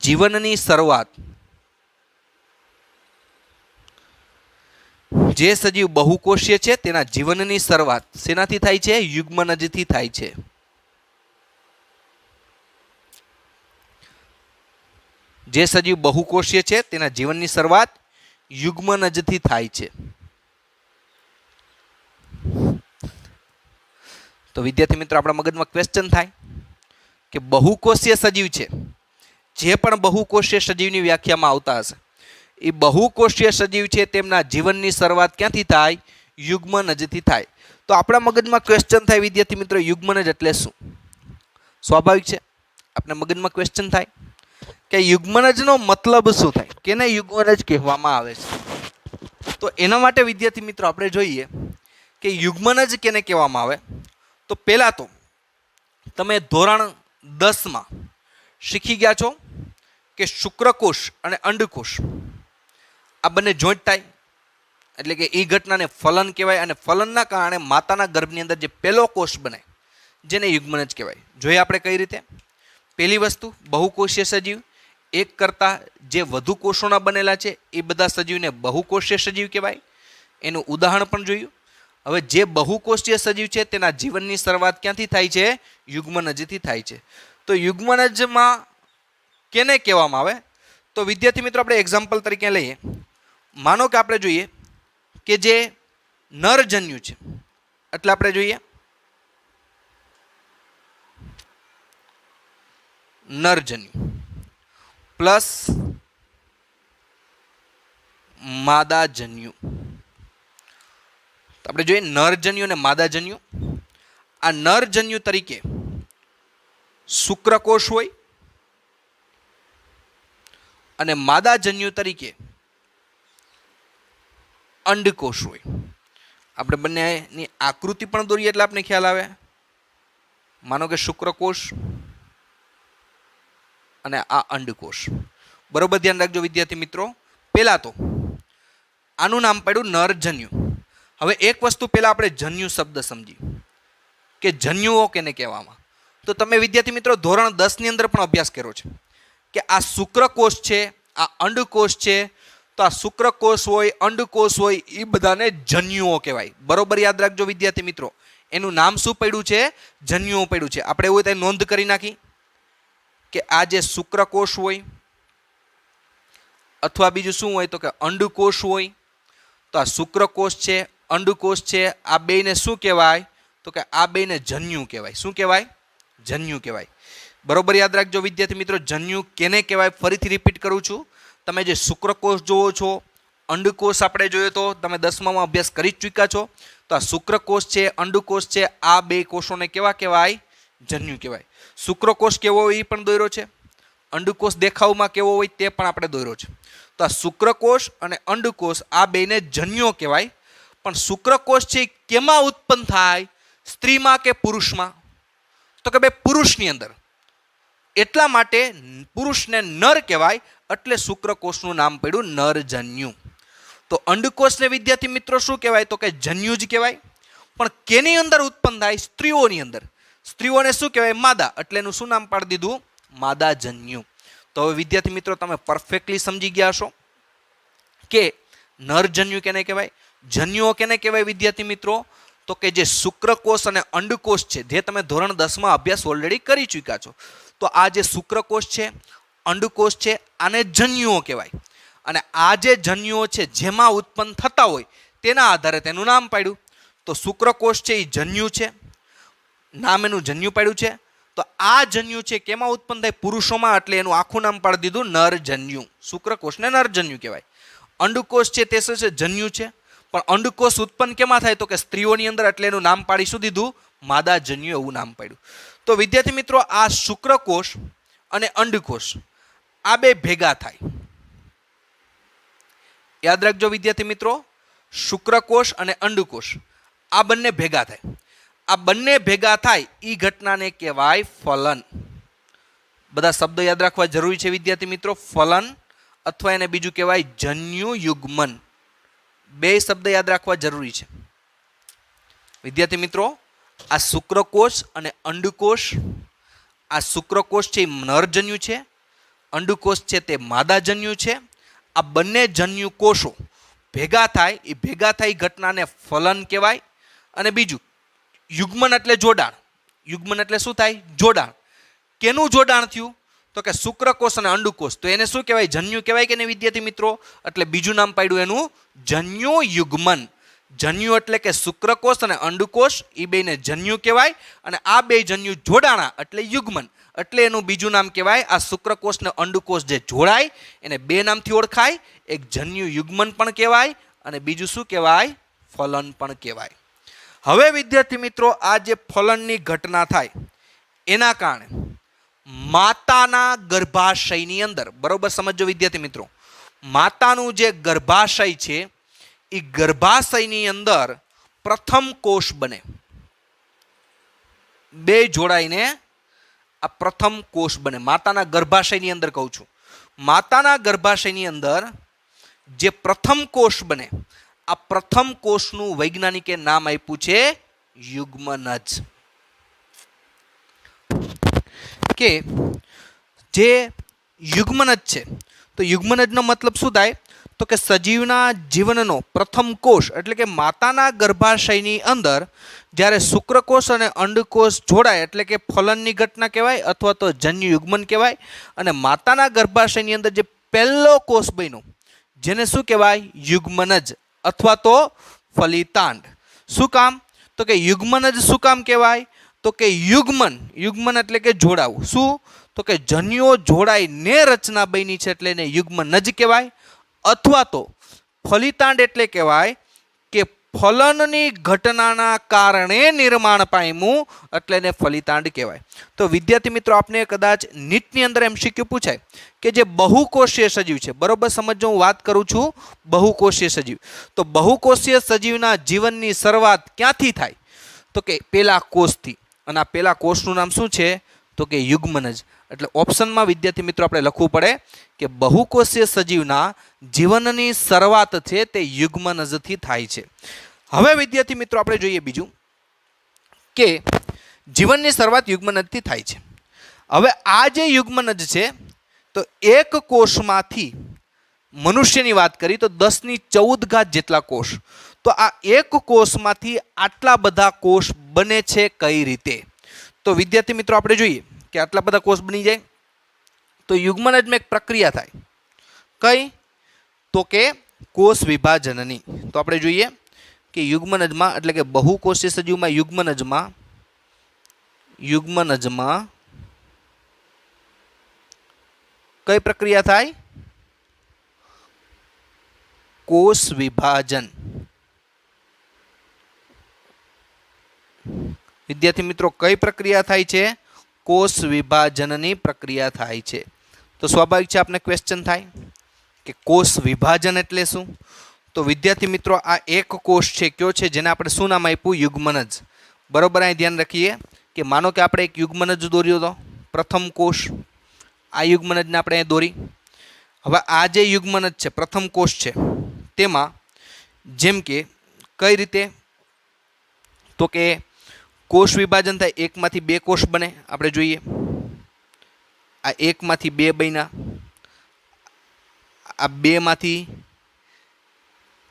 જીવનની શરૂઆત, જે સજીવ બહુકોષીય છે તેના જીવનની શરૂઆત શેનાથી થાય છે? યુગ્મનજથી થાય છે. જે સજીવ બહુકોષીય છે તેના જીવનની શરૂઆત યુગ્મનજથી થાય છે. તો વિદ્યાર્થી મિત્રો આપણા મગજમાં ક્વેશ્ચન થાય કે બહુકોષીય સજીવ છે, જે પણ બહુકોષીય સજીવની વ્યાખ્યામાં આવતા હશે એ બહુકોષીય સજીવ છે તેમના જીવનની શરૂઆત ક્યાંથી થાય? યુગ્મનજથી થાય. તો આપણા મગજમાં ક્વેશ્ચન થાય વિદ્યાર્થી મિત્રો, યુગ્મનજ એટલે શું? સ્વાભાવિક છે આપણા મગજમાં ક્વેશ્ચન થાય કે યુગ્મનજનો મતલબ શું થાય, કેને યુગ્મનજ કહેવામાં આવે છે? તો એના માટે વિદ્યાર્થી મિત્રો આપણે જોઈએ કે યુગ્મનજ કેને કહેવામાં આવે. તો પહેલા તો તમે ધોરણ 10માં શીખી ગયા છો કે શુક્રકોષ અને અંડકોષ આ બંને જોઈન્ટ થાય, એટલે કે એ ઘટનાને ફલન કહેવાય. અને ફલનના કારણે માતાના ગર્ભની અંદર જે પહેલો કોષ બને જેને યુગ્મનજ કહેવાય. જોઈએ આપણે કઈ રીતે. પહેલી વસ્તુ, બહુકોષીય સજીવ, એક કરતાં જે વધુ કોષોના બનેલા છે એ બધા સજીવને બહુકોષીય સજીવ કહેવાય. એનું ઉદાહરણ પણ જોયું. હવે જે બહુકોષીય સજીવ છે તેના જીવનની શરૂઆત ક્યાંથી થાય છે? યુગ્મનજથી થાય છે. તો યુગ્મનજમાં કેને કહેવામાં આવે? તો વિદ્યાર્થી મિત્રો આપણે એક્ઝામ્પલ તરીકે લઈએ, માનો કે આપણે જોઈએ કે જે નરજન્યુ છે, એટલે આપણે જોઈએ નરજન્યુ પ્લસ માદાજન્યુ. તો આપણે જોઈએ નરજન્યુ અને માદાજન્યુ. આ નરજન્યુ તરીકે શુક્રકોષ હોય અને માદાજન્યુ તરીકે અંડકોષ હોય. આપણે બંનેની આકૃતિ પણ દોરીએ એટલે આપણે ખ્યાલ આવે. માનો કે શુક્રકોષ અને આ અંડકોષ. બરોબર ધ્યાન રાખજો વિદ્યાર્થી મિત્રો. પહેલા તો આનું નામ પડ્યું નરજન્યુ. હવે એક વસ્તુ પહેલા આપણે જન્યુ શબ્દ સમજી કે જન્યુઓ કેને કહેવામાં. તો તમે વિદ્યાર્થી મિત્રો ધોરણ 10 ની અંદર પણ અભ્યાસ કર્યો છે કે આ શુક્રકોષ છે, આ અંડકોષ છે. તો આ શુક્રકોષ હોય, અંડકોષ હોય, એ બધાને જન્યુઓ કહેવાય. બરોબર યાદ રાખજો વિદ્યાર્થી મિત્રો. એનું નામ શું પડ્યું છે? જન્યુઓ પડ્યું છે. આપણે એવું ત્યાં નોંધ કરી નાખી કે આ જે શુક્રકોષ હોય અથવા બીજું શું હોય તો કે અંડકોષ હોય. તો આ શુક્રકોષ છે, અંડકોષ છે, આ બેને શું કહેવાય તો કે આ બેને જન્યુ કહેવાય. શું કહેવાય? જન્યુ કહેવાય. બરોબર યાદ રાખજો વિદ્યાર્થી મિત્રો. જન્યુ કેને કહેવાય? ફરીથી રિપીટ કરું છું. તમે જે શુક્રકોષ જોવો છો, અંડકોષ આપણે જોયો તો તમે 10માં અભ્યાસ કરી જ ચૂક્યા છો. તો આ શુક્રકોષ છે, અંડકોષ છે, આ બે કોષોને કેવા કહેવાય? જન્યુ કહેવાય. શુક્રકોષ કેવો હોય એ પણ દોર્યો છે, અંડકોષ દેખાવમાં કેવો હોય તે પણ આપણે દોર્યો છે. તો આ શુક્રકોષ અને અંડકોષ આ બેને જન્યુઓ કહેવાય. પણ શુક્રકોષ છે કેમાં ઉત્પન્ન થાય? સ્ત્રીમાં કે પુરુષમાં? તો કે ભાઈ પુરુષની અંદર. એટલા માટે પુરુષને નર કહેવાય, એટલે શુક્રકોષનું નામ પડ્યું નરજન્યુ. તો અંડકોષને વિદ્યાર્થી મિત્રો શું કહેવાય તો કે જન્યુ જ કહેવાય. પણ કેની અંદર ઉત્પન્ન થાય? સ્ત્રીઓની અંદર. સ્ત્રીઓને શું કહેવાય? માદા. એટલે એનું શું નામ પાડી દીધું? માદાજન્યુ. તો હવે વિદ્યાર્થી મિત્રો તમે પરફેક્ટલી સમજી ગયા છો કે નરજન્યુ કેને કહેવાય, જન્યુઓ કેને કહેવાય વિદ્યાર્થી મિત્રો? તો કે જે શુક્રકોષ અને અંડકોષ છે, જે તમે ધોરણ 10માં અભ્યાસ ઓલરેડી કરી ચૂક્યા છો. તો આ જે શુક્રકોષ છે, અંડકોષ છે, આને જન્યુઓ કહેવાય. અને આ જે જન્યુઓ છે જેમાં ઉત્પન્ન થતા હોય તેના આધારે તેનું નામ પાડ્યું. તો શુક્રકોષ છે એ જન્યુ છે, નામ એનું જન્યુ પાડ્યું છે. તો આ જન્યુ છે કેમાં ઉત્પન્ન થાય? પુરુષોમાં. એટલે એનું આખું નામ પાડી દીધું નરજન્યુ. શુક્રકોષને નરજન્યુ કહેવાય. અંડકોષ છે તે શું છે? જન્યુ છે. પણ અંડકોષ ઉત્પન્ન કેમાં થાય તો કે સ્ત્રીઓની અંદર. એટલે એનું નામ પાડી શું દીધું? માદાજન્યુ એવું નામ પાડ્યું. તો વિદ્યાર્થી મિત્રો આ શુક્રકોષ અને અંડકોષ આ બે ભેગા થાય. યાદ રાખજો વિદ્યાર્થી મિત્રો, શુક્રકોષ અને અંડકોષ આ બંને ભેગા થાય. આ બંને ભેગા થાય એ ઘટનાને કહેવાય ફલન. બધા શબ્દો યાદ રાખવા જરૂરી છે વિદ્યાર્થી મિત્રો. ફલન અથવા એને બીજું કહેવાય જન્યુ યુગ્મન. બે શબ્દ યાદ રાખવા જરૂરી છે વિદ્યાર્થી મિત્રો. આ શુક્રકોષ અને અંડકોષ, આ શુક્રકોષ છે એ નરજન્યુ છે, અંડકોષ છે તે માદાજન્યુ છે. આ બંને જન્યુ કોષો ભેગા થાય, એ ભેગા થઈ ઘટનાને ફલન કહેવાય. અને બીજું યુગ્મન એટલે જોડાણ. યુગ્મન એટલે શું થાય? જોડાણ. કેનું જોડાણ થયું તો કે શુક્રકોષ અને અંડકોષ. તો એને શું કહેવાય? જન્યુ કહેવાય કે નહીં વિદ્યાર્થી મિત્રો? એટલે બીજું નામ પાડ્યું એનું જન્યુ યુગ્મન. જન્યુ એટલે કે શુક્રકોષ અને અંડકોષ એ બેને જન્યુ કહેવાય. અને આ બે જન્યુ જોડાણા એટલે યુગ્મન. એટલે એનું બીજું નામ કહેવાય. આ શુક્રકોષ ને અંડકોષ જે જોડાય એને બે નામથી ઓળખાય. એક જન્યુ યુગ્મન પણ કહેવાય અને બીજું શું કહેવાય? ફલન પણ કહેવાય. હવે વિદ્યાર્થી મિત્રો આ જે ફલનની ઘટના થાય એના કારણે માતાના ગર્ભાશયની અંદર, બરોબર સમજો વિદ્યાર્થી મિત્રો, માતાનું જે ગર્ભાશય છે એ ગર્ભાશયની અંદર પ્રથમ કોષ બને. બે જોડાઈને આ પ્રથમ કોષ બને. માતાના ગર્ભાશયની અંદર કહું છું. માતાના ગર્ભાશયની અંદર જે પ્રથમ કોષ બને, આ પ્રથમ કોષનું વૈજ્ઞાનિકે નામ આપ્યું છે યુગ્મનજ. કે જે યુગ્મનજ છે તો યુગ્મનજનો મતલબ શું થાય તો કે સજીવના જીવનનો પ્રથમ કોષ. એટલે કે માતાના ગર્ભાશયની અંદર જ્યારે શુક્રકોષ અને અંડકોષ જોડાય એટલે કે ફલનની ઘટના કહેવાય અથવા તો જન્યુ યુગ્મન કહેવાય. અને માતાના ગર્ભાશયની અંદર જે પહેલો કોષ બન્યો, જેને શું કહેવાય? યુગ્મનજ અથવા તો ફલિતાંડ. શું કામ? તો કે યુગ્મનજ શું કામ કહેવાય? તો કે યુગ્મન એટલે કે જોડાવું. શું? તો કે જન્યો જોડાઈને રચના બની છે એટલે એને યુગ્મનજ કહેવાય. અથવા તો ફલિતાંડ એટલે કહેવાય કે ફલનની ઘટનાના કારણે નિર્માણ પામ્યું એટલે એને ફલિતાંડ કહેવાય. તો વિદ્યાર્થી મિત્રો, આપને કદાચ નીટની અંદર એમસીક્યુ પૂછાય કે જે બહુકોષીય સજીવ છે, બરોબર સમજો, હું વાત કરું છું બહુકોષીય સજીવ. તો બહુકોષીય સજીવના જીવનની શરૂઆત ક્યાંથી થાય? તો કે પેલા કોષથી. અને આ પેલા કોષનું નામ શું છે? તો કે યુગ્મનજ. એટલે ઓપ્શનમાં વિદ્યાર્થી મિત્રો આપણે લખવું પડે કે બહુકોષીય સજીવના જીવનની શરૂઆત છે તે યુગ્મનજથી થાય છે. હવે વિદ્યાર્થી મિત્રો આપણે જોઈએ બીજું કે જીવનની શરૂઆત યુગ્મનજથી થાય છે. હવે આ જે યુગ્મનજ છે તો એક કોષમાંથી, મનુષ્યની વાત કરી તો 10⁴ જેટલા કોષ. તો આ એક કોષમાંથી આટલા બધા કોષ બને છે કઈ રીતે? તો વિદ્યાર્થી મિત્રો આપણે જોઈએ કે આટલા બધા કોષ બની જાય તો યુગ્મનજમાં એક પ્રક્રિયા થાય. કઈ? તો કે કોષ વિભાજનની. તો આપણે જોઈએ કે યુગ્મનજમાં એટલે કે બહુકોષીય સજીવમાં યુગ્મનજમાં કઈ પ્રક્રિયા થાય? કોષ વિભાજન. વિદ્યાર્થી મિત્રો, કઈ પ્રક્રિયા થાય છે? કોષ વિભાજનની પ્રક્રિયા થાય છે. તો સ્વાભાવિક છે આપને ક્વેશ્ચન થાય કે કોષ વિભાજન એટલે શું? તો વિદ્યાર્થી મિત્રો, આ એક કોષ છે, કયો છે? જેને આપણે શું નામ આપ્યું? યુગ્મનજ. બરોબર, અહીં ધ્યાન રાખીએ કે માનો કે આપણે એક યુગ્મનજ દોર્યો હતો, પ્રથમ કોષ. આ યુગ્મનજને આપણે અહીં દોરી. હવે આ જે યુગ્મનજ છે, પ્રથમ કોષ છે, તેમાં જેમ કે કઈ રીતે? તો કે કોષ વિભાજન થાય, એકમાંથી બે કોષ બને. આપણે જોઈએ આ એકમાંથી બે બન્યા, આ બેમાંથી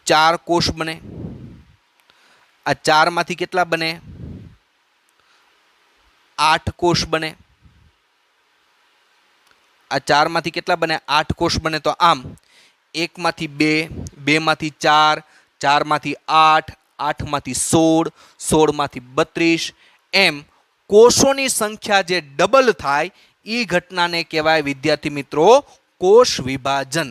4 કોષ બને, આ 4માંથી કેટલા બને? 8 કોષ બને. આ 4માંથી કેટલા બને? 8 કોષ બને. તો આમ 1માંથી 2, 2માંથી 4, 4માંથી 8, 8માંથી 16, 16માંથી 32, એમ કોષોની સંખ્યા જે ડબલ થાય એ ઘટનાને કહેવાય વિદ્યાર્થી મિત્રો કોષ વિભાજન.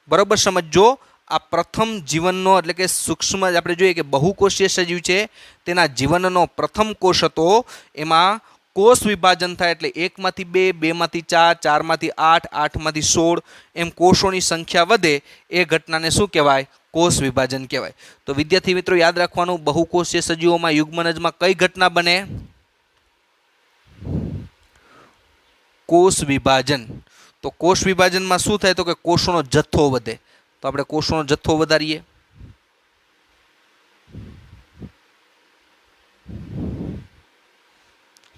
બરોબર સમજો. આ પ્રથમ જીવનનો એટલે કે સૂક્ષ્મ આપણે જોઈએ કે બહુકોષીય સજીવ છે, તેના જીવનનો પ્રથમ કોષ હતો, એમાં કોષ વિભાજન થાય એટલે 1માંથી 2, 2માંથી 4, 4માંથી 8, 8માંથી 16 એમ કોષોની સંખ્યા વધે. એ ઘટનાને શું કહેવાય? કોષ વિભાજન કહેવાય. તો વિદ્યાર્થી મિત્રો યાદ રાખવાનું, બહુકોષીય સજીવોમાં યુગ્મનજમાં કઈ ઘટના બને? કોષ વિભાજન. તો કોષ વિભાજનમાં શું થાય? તો કે કોષોનો જથ્થો વધે. તો આપણે કોષોનો જથ્થો વધારીએ.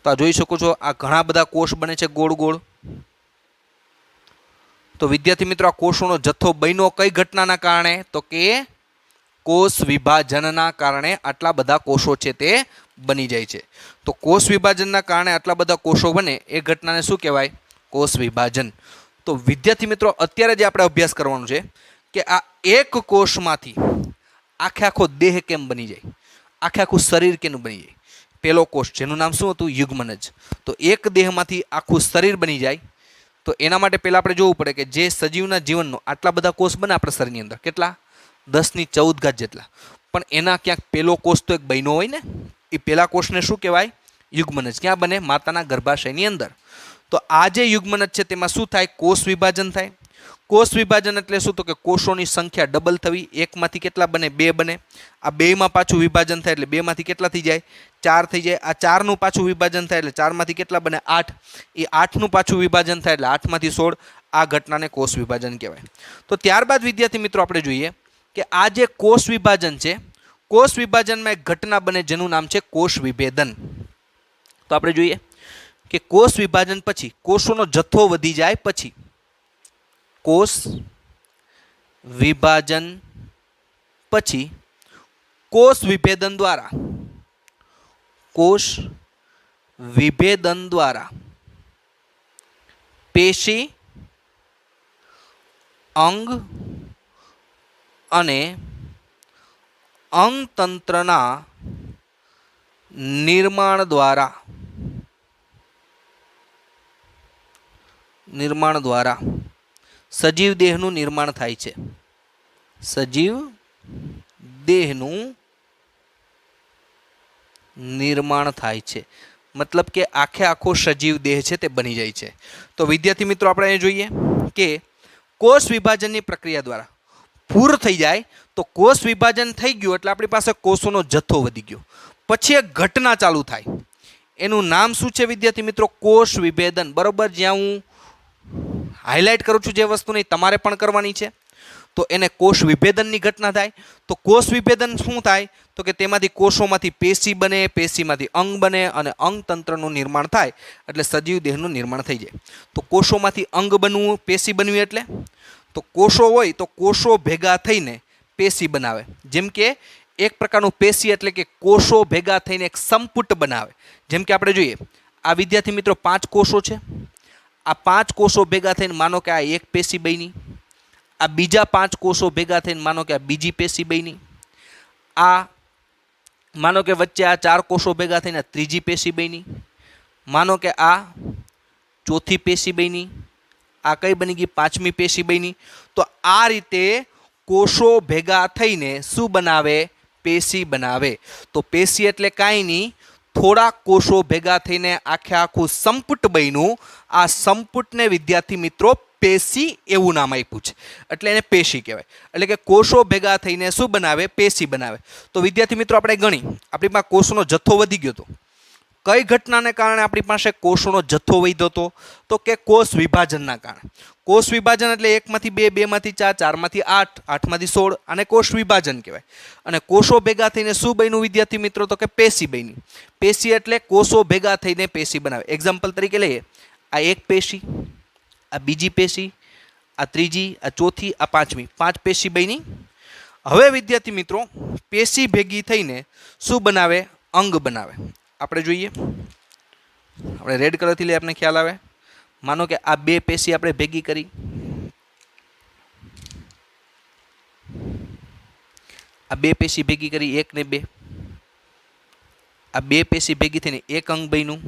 તો આ જોઈ શકો છો, આ ઘણા બધા કોષ બને છે ગોળ ગોળ. તો વિદ્યાર્થી મિત્રો, આ કોષોનો જથ્થો બન્યો કઈ ઘટનાના કારણે? તો કે કોષ વિભાજનના કારણે આટલા બધા કોષો છે તે બની જાય છે. તો કોષ વિભાજનના કારણે આટલા બધા કોષો બને એ ઘટનાને શું કહેવાય? કોષ વિભાજન. તો વિદ્યાર્થી મિત્રો, અત્યારે જે આપણે અભ્યાસ કરવાનો છે કે આ એક કોષમાંથી આખો દેહ કેમ બની જાય, આખું શરીર કેનું બની જાય? પેલો કોષ જેનું નામ શું હતું? યુગ્મનજ. તો એક દેહમાંથી આખું શરીર બની જાય તો એના માટે પહેલાં આપણે જોવું પડે કે જે સજીવના જીવનનો આટલા બધા કોષ બને આપણા શરીરની અંદર, કેટલા? 10⁴ જેટલા. પણ એના ક્યાંક પેલો કોષ તો એક બન્યો હોય ને, એ પેલા કોષને શું કહેવાય? યુગ્મનજ. ક્યાં બને? માતાના ગર્ભાશયની અંદર. તો આ જે યુગ્મનજ છે તેમાં શું થાય? કોષ વિભાજન થાય. કોષ વિભાજન એટલે શું? તો કે કોષોની સંખ્યા ડબલ થવી. એકમાંથી કેટલા બને? 2 બને. આ 2માં પાછું વિભાજન થાય એટલે 2માંથી કેટલા થઈ જાય? 4 થઈ જાય. આ 4નું પાછું વિભાજન થાય એટલે 4માંથી કેટલા બને? 8. એ 8નું પાછું વિભાજન થાય એટલે 8માંથી 16. આ ઘટનાને કોષ વિભાજન કહેવાય. તો ત્યારબાદ વિદ્યાર્થી મિત્રો આપણે જોઈએ કે આ જે કોષ વિભાજન છે, કોષ વિભાજનમાં એક ઘટના બને જેનું નામ છે કોષ વિભેદન. તો આપણે જોઈએ કે કોષ વિભાજન પછી કોષોનો જથ્થો વધી જાય પછી કોષ વિભાજન પછી કોષ વિભેદન દ્વારા પેશી અંગ અને અંગતંત્રના નિર્માણ દ્વારા સજીવ દેહનું નિર્માણ થાય છે. સજીવ દેહનું નિર્માણ થાય છે મતલબ કે આખે આખો સજીવ દેહ છે તે બની જાય છે. તો વિદ્યાર્થી મિત્રો આપણે અહીં જોઈએ કે કોષ વિભાજનની પ્રક્રિયા દ્વારા પૂર્ણ થઈ જાય તો કોષ વિભાજન થઈ ગયું એટલે આપણી પાસે કોષોનો જથ્થો વધી ગયો. પછી એક ઘટના ચાલુ થાય, એનું નામ શું છે વિદ્યાર્થી મિત્રો? કોષ વિભેદન. બરોબર, જ્યાં હું હાઇલાઇટ કરું છું જે વસ્તુની તમારે પણ કરવાની છે તો એને કોષ વિભેદનની ઘટના થાય. તો કોષ વિભેદન શું થાય? તો કે તેમાંથી કોષોમાંથી પેશી બને, પેશીમાંથી અંગ બને અને અંગતંત્રનું નિર્માણ થાય એટલે સજીવ દેહનું નિર્માણ થઈ જાય. તો કોષોમાંથી અંગ બનવું, પેશી બનવી એટલે તો કોષો હોય તો કોષો ભેગા થઈને પેશી બનાવે. જેમ કે એક પ્રકારનું પેશી એટલે કે કોષો ભેગા થઈને એક સંપુટ બનાવે. જેમ કે આપણે જોઈએ આ વિદ્યાર્થી મિત્રો 5 કોષો છે. આ 5 કોષો ભેગા થઈને માનો કે આ એક પેશી બની, આ બીજા 5 કોષો ભેગા થઈને માનો કે આ બીજી પેશી બની, આ માનો કે વચ્ચે આ 4 કોષો ભેગા થઈને ત્રીજી પેશી બની, માનો કે આ ચોથી પેશી બની, આ કઈ બની ગઈ? 5મી પેશી બની. તો આ રીતે કોષો ભેગા થઈને શું બનાવે? પેશી બનાવે. તો પેશી એટલે કાંઈ નહીં, થોડા કોષો ભેગા થઈને આખે આખું સંપુટ બન્યું. આ સંપુટને વિદ્યાર્થી મિત્રો પેશી એવું નામ આપ્યું છે એટલે એને પેશી કહેવાય. એટલે કે કોષો ભેગા થઈને શું બનાવે? પેશી બનાવે. તો વિદ્યાર્થી મિત્રો આપણે ગણી, આપણી પાસે કોષોનો જથ્થો વધી ગયો હતો. કઈ ઘટનાને કારણે આપણી પાસે કોષોનો જથ્થો વધ્યો હતો? તો કે કોષ વિભાજનના કારણે. કોષ વિભાજન એટલે 1 માંથી 2, 2 માંથી 4, 4 માંથી 8, 8 માંથી 16 અને કોષ વિભાજન કહેવાય. અને કોષો ભેગા થઈને શું બન્યું વિદ્યાર્થી મિત્રો? તો કે પેશી બની. પેશી એટલે કોષો ભેગા થઈને પેશી બનાવે. એક્ઝામ્પલ તરીકે લઈએ, આ એક પેશી, આ બીજી પેશી, આ ત્રીજી, આ ચોથી, આ 5મી, 5 પેશી બની. હવે વિદ્યાર્થી મિત્રો પેશી ભેગી થઈને શું બનાવે? અંગ બનાવે. આપણે જોઈએ, આપણે રેડ કલરથી લઈએ આપણે ખ્યાલ આવે. માનો કે આ 2 પેશી આપણે ભેગી કરી, આ 2 પેશી ભેગી કરી, 1 ને 2, આ 2 પેશી ભેગી થઈને એક અંગ બન્યું,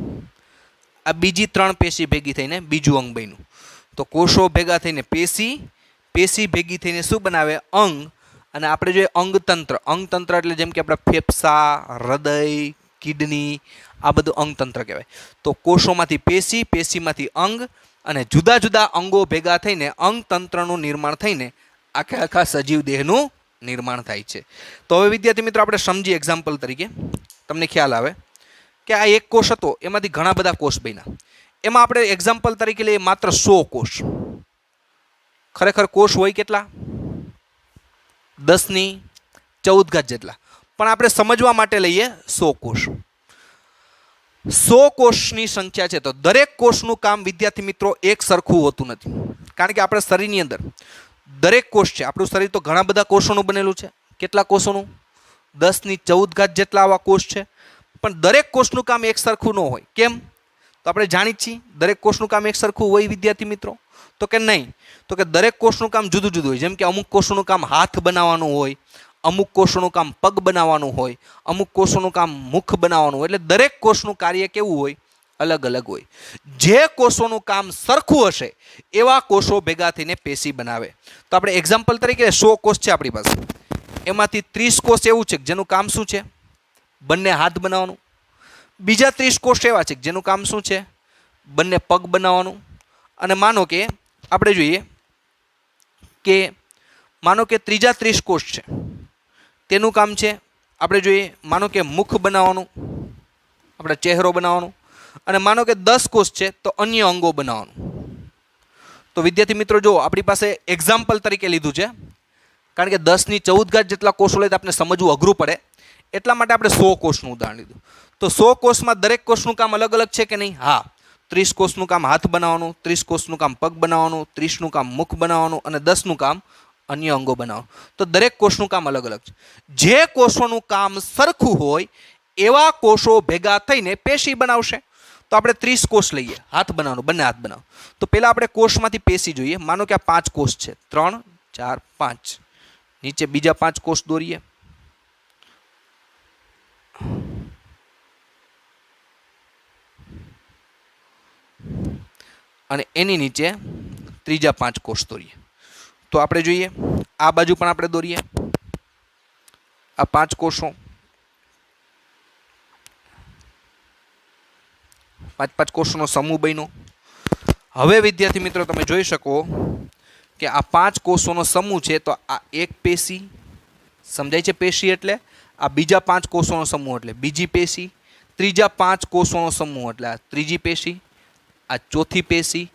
આ બીજી 3 પેશી ભેગી થઈને બીજું અંગ બન્યું. તો કોષો ભેગા થઈને પેશી, પેશી ભેગી થઈને શું બનાવે? અંગ. અને આપણે જોઈએ અંગતંત્ર. અંગતંત્ર એટલે જેમ કે આપણા ફેફસા, હૃદય, કિડની, આ બધું અંગતંત્ર કહેવાય. તો કોષોમાંથી પેશી, પેશીમાંથી અંગ અને જુદા જુદા અંગો ભેગા થઈને અંગતંત્રનું નિર્માણ થઈને આખે આખા સજીવ દેહનું નિર્માણ થાય છે. તો હવે વિદ્યાર્થી મિત્રો આપણે સમજીએ એક્ઝામ્પલ તરીકે, તમને ખ્યાલ આવે કે આ એક કોષ હતો, એમાંથી ઘણા બધા કોષ બન્યા. એમાં આપણે એક્ઝામ્પલ તરીકે લઈએ માત્ર 100 કોષ. ખરેખર કોષ હોય કેટલા? 10⁻14 જેટલા. પણ આપણે સમજવા માટે લઈએ 100 કોષ. 100 કોષની સંખ્યા છે તો દરેક કોષનું કામ વિદ્યાર્થી મિત્રો એક સરખું હોતું નથી. કારણ કે આપણા શરીરની અંદર દરેક કોષ છે, આપણું શરીર તો ઘણા બધા કોષોનું બનેલું છે. કેટલા કોષોનું? 10⁻14 જેટલા આવા કોષ છે. પણ દરેક કોષનું કામ એક સરખું ન હોય. કેમ? તો આપણે જાણી છીએ દરેક કોષનું કામ એક સરખું હોય વિદ્યાર્થી મિત્રો? તો કે નહીં. તો કે દરેક કોષનું કામ જુદું જુદું હોય. જેમ કે અમુક કોષોનું કામ હાથ બનાવવાનું હોય, અમુક કોષોનું કામ પગ બનાવવાનું હોય, અમુક કોષોનું કામ મુખ બનાવવાનું હોય. એટલે દરેક કોષનું કાર્ય કેવું હોય? અલગ અલગ હોય. જે કોષોનું કામ સરખું હશે એવા કોષો ભેગા થઈને પેશી બનાવે. તો આપણે એક્ઝામ્પલ તરીકે 100 કોષ છે આપણી પાસે, એમાંથી 30 કોષ એવું છે જેનું કામ શું છે? બંને હાથ બનાવવાનું. બીજા 30 કોષ એવા છે જેનું કામ શું છે? બંને પગ બનાવવાનું. અને માનો કે આપણે જોઈએ કે માનો કે ત્રીજા 30 કોષ છે, તેનું કામ છે આપણે જોઈએ માનો કે મુખ બનાવવાનું, આપણે ચહેરો બનાવવાનું. અને માનો કે 10 કોષ છે તો અન્ય અંગો બનાવવાનું. તો વિદ્યાર્થી મિત્રો જો આપણી પાસે એક્ઝામ્પલ તરીકે લીધું છે, કારણ કે 10⁻14 જેટલા કોષો લઈ તો આપણે સમજવું અઘરું પડે, એટલા માટે આપણે 100 કોષનું ઉદાહરણ લીધું. તો 100 કોષમાં દરેક કોષનું કામ અલગ અલગ છે કે નહીં? હા. 30 કોષનું કામ હાથ બનાવવાનું, 30 કોષનું કામ પગ બનાવવાનું, 30નું કામ મુખ બનાવવાનું અને 10નું કામ અન્ય અંગો બનાવવાનું. તો દરેક કોષનું કામ અલગ અલગ છે. જે કોષોનું કામ સરખું હોય એવા કોષો ભેગા થઈને પેશી બનાવશે. તો तो આપણે 30 કોષ લઈએ, હાથ બનાવવાનો, બંને હાથ બનાવો. તો પહેલા આપણે કોષમાંથી પેશી જોઈએ. માનો કે આ 5 કોષ છે, 3 4 5. નીચે બીજા 5 કોષ દોરીએ. અને એની નીચે ત્રીજા 5 કોષ દોરીએ. તો આપણે જોઈએ આ બાજુ પણ આપણે દોરીએ આ 5 કોષો, 5 કોષોનો સમૂહ બન્યો. હવે વિદ્યાર્થી મિત્રો તમે જોઈ શકો કે આ 5 કોષોનો સમૂહ છે. તો આ એક પેશી, સમજાય છે પેશી એટલે? આ બીજા 5 કોષોનો સમૂહ એટલે બીજી પેશી, ત્રીજા 5 કોષોનો સમૂહ એટલે આ ત્રીજી પેશી, આ ચોથી પેશી,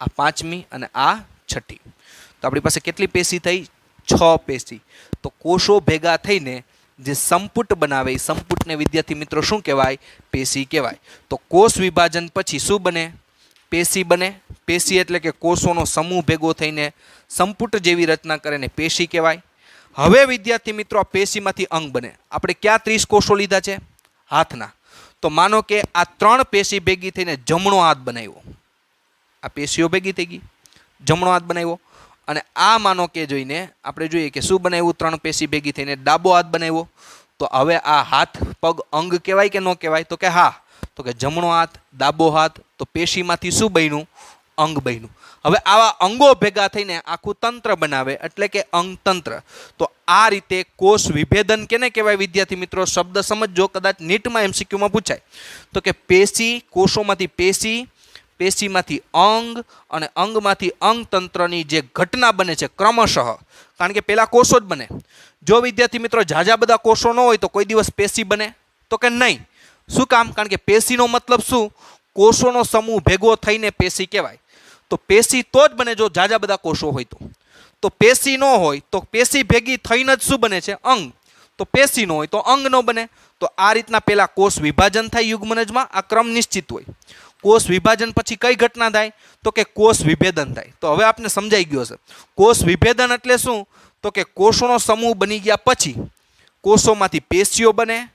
આ પાંચમી અને આ છઠ્ઠી. તો આપણી પાસે કેટલી પેશી થઈ? 6 પેશી. તો કોષો ભેગા થઈને જે સંપુટ બનાવે એ સંપુટને વિદ્યાર્થી મિત્રો શું કહેવાય? પેશી કહેવાય. તો કોષ વિભાજન પછી શું બને? પેશી બને. પેશી એટલે કે કોષોનો સમૂહ ભેગો થઈને સંપુટ જેવી રચના કરે ને પેશી કહેવાય. હવે વિદ્યાર્થી મિત્રો આ પેશીમાંથી અંગ બને. આપણે ક્યાં 30 કોષો લીધા છે? હાથના. તો માનો કે આ 3 પેશી ભેગી થઈને જમણો હાથ બનાવ્યો. આ પેશીઓ ભેગી થઈ ગઈ, જમણો હાથ બનાવ્યો. અને આ માનો કે જોઈને આપણે જોઈએ કે શું બનાવ્યું? 3 પેશી ભેગી થઈને ડાબો હાથ બનાવ્યો. તો હવે આ હાથ પગ અંગ કહેવાય કે ન કહેવાય? તો કે હા. તો કે જમણો હાથ, ડાબો હાથ, તો પેશીમાંથી શું બન્યું? અંગ બન્યું. હવે આવા અંગો ભેગા થઈને આખું તંત્ર બનાવે એટલે કે અંગતંત્ર. તો આ રીતે કોષ વિભેદન કેને કહેવાય વિદ્યાર્થી મિત્રો? શબ્દ સમજો, કદાચ નીટમાં એમસીક્યુમાં પૂછાય. તો કે પેશી, કોષોમાંથી પેશી, પેશીમાંથી અંગ અને અંગમાંથી અંગતંત્રની જે ઘટના બને છે ક્રમશઃ, કારણ કે પહેલા કોષો જ બને. જો વિદ્યાર્થી મિત્રો ઝાઝા બધા કોષો ન હોય તો કોઈ દિવસ પેશી બને? તો કે નહીં. શું કામ? કારણ કે પેશીનો મતલબ શું? કોષોનો સમૂહ ભેગો થઈને પેશી કહેવાય. તો પેશી તો જ બને જો ઝાઝા બધા કોષો હોય. તો પેશી ન હોય તો પેશી ભેગી થઈને જ શું બને છે? અંગ. તો પેશી ન હોય તો અંગ ન બને. તો આ રીતના પહેલા કોષ વિભાજન થાય યુગ્મનજમાં, આ ક્રમ નિશ્ચિત હોય. કોષ વિભાજન પછી કઈ ઘટના થાય? તો કે કોષ વિભેદન થાય. તો હવે આપને સમજાઈ ગયો છે. કોષ વિભેદન એટલે શું? તો કે કોષોનો સમૂહ બની ગયા પછી કોષોમાંથી પેશીઓ બને,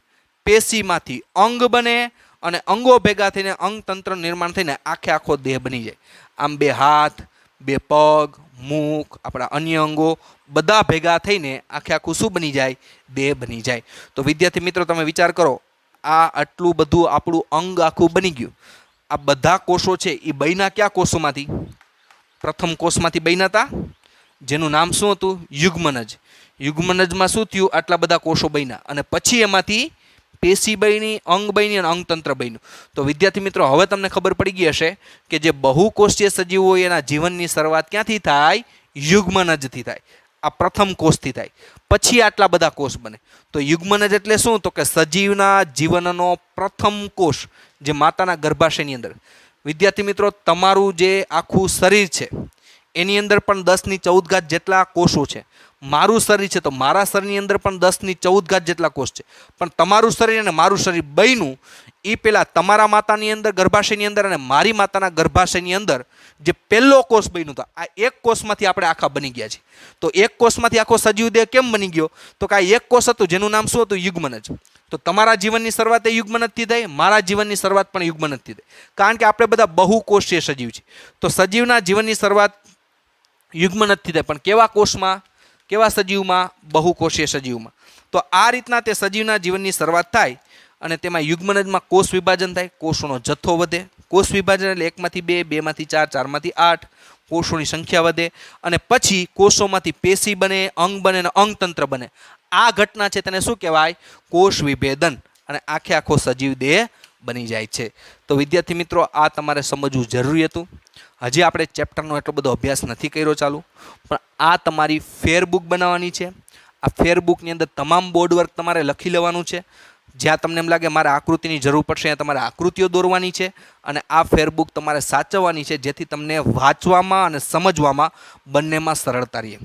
પેશીમાંથી અંગ બને અને અંગો ભેગા થઈને અંગતંત્ર નિર્માણ થઈને આખો દેહ બની જાય. આમ 2 હાથ, 2 પગ, મુખ, આપણા અન્ય અંગો બધા ભેગા થઈને આખું શું બની જાય? દેહ બની જાય. તો વિદ્યાર્થી મિત્રો તમે વિચાર કરો, આ આટલું બધું આપણું અંગ આખું બની ગયું. આ બધા કોષો છે એ બન્યા કયા કોષોમાંથી? પ્રથમ કોષમાંથી બન્યા હતા, જેનું નામ શું હતું? યુગ્મનજ. યુગ્મનજમાં શું થયું? આટલા બધા કોષો બન્યા અને પછી એમાંથી પેશી બની, અંગ બની અને અંગતંત્ર બન્યું. તો વિદ્યાર્થી મિત્રો હવે તમને ખબર પડી ગઈ હશે કે જે બહુકોષીય સજીવ હોય એના જીવનની શરૂઆત ક્યાંથી થાય? યુગ્મનજથી થાય. આ પ્રથમ કોષથી થાય. પછી આટલા બધા કોષ બને. તો યુગ્મનજ એટલે શું? તો કે સજીવના જીવનનો પ્રથમ કોષ જે માતાના ગર્ભાશયની અંદર. વિદ્યાર્થી મિત્રો તમારું જે આખું શરીર છે એની અંદર પણ 10⁻14 જેટલા કોષો છે. મારું શરીર છે તો મારા શરીરની અંદર પણ 10⁻14 જેટલા કોષ છે. પણ તમારું શરીર અને મારું શરીર બન્યું એ પહેલાં તમારા માતાની અંદર ગર્ભાશયની અંદર અને મારી માતાના ગર્ભાશયની અંદર જે પહેલો કોષ બન્યો હતો, આ એક કોષમાંથી આપણે આખા બની ગયા છીએ. તો એક કોષમાંથી આખો સજીવ દેહ કેમ બની ગયો? તો કે આ એક કોષ હતું જેનું નામ શું હતું? યુગ્મનજ. તો તમારા જીવનની શરૂઆત એ યુગ્મનજથી થઈ, મારા જીવનની શરૂઆત પણ યુગ્મનજથી થઈ. કારણ કે આપણે બધા બહુકોષીય સજીવ છીએ. તો સજીવના જીવનની શરૂઆત યુગ્મનજથી થાય. પણ કેવા કોષમાં? કેવા સજીવમાં? બહુકોષીય સજીવમાં. તો આ રીતના તે સજીવના જીવનની શરૂઆત થાય અને તેમાં યુગ્મનજમાં કોષ વિભાજન થાય, કોષોનો જથ્થો વધે. કોષ વિભાજન એટલે 1માંથી 2, 2માંથી 4, 4માંથી 8 કોષોની સંખ્યા વધે અને પછી કોષોમાંથી પેશી બને, અંગ બને અને અંગતંત્ર બને. આ ઘટના છે તેને શું કહેવાય? કોષ વિભેદન. અને આખો સજીવ દેહ બની જાય છે. તો વિદ્યાર્થી મિત્રો આ તમારે સમજવું જરૂરી હતું. હજી આપણે ચેપ્ટરનો એટલો બધો અભ્યાસ નથી કર્યો ચાલુ, પણ આ તમારી ફેરબુક બનાવવાની છે. આ ફેરબુકની અંદર તમામ બોર્ડ વર્ક તમારે લખી લેવાનું છે. જ્યાં તમને એમ લાગે મારે આકૃતિની જરૂર પડશે ત્યાં તમારે આકૃતિઓ દોરવાની છે અને આ ફેરબુક તમારે સાચવવાની છે, જેથી તમને વાંચવામાં અને સમજવામાં બંનેમાં સરળતા રહે.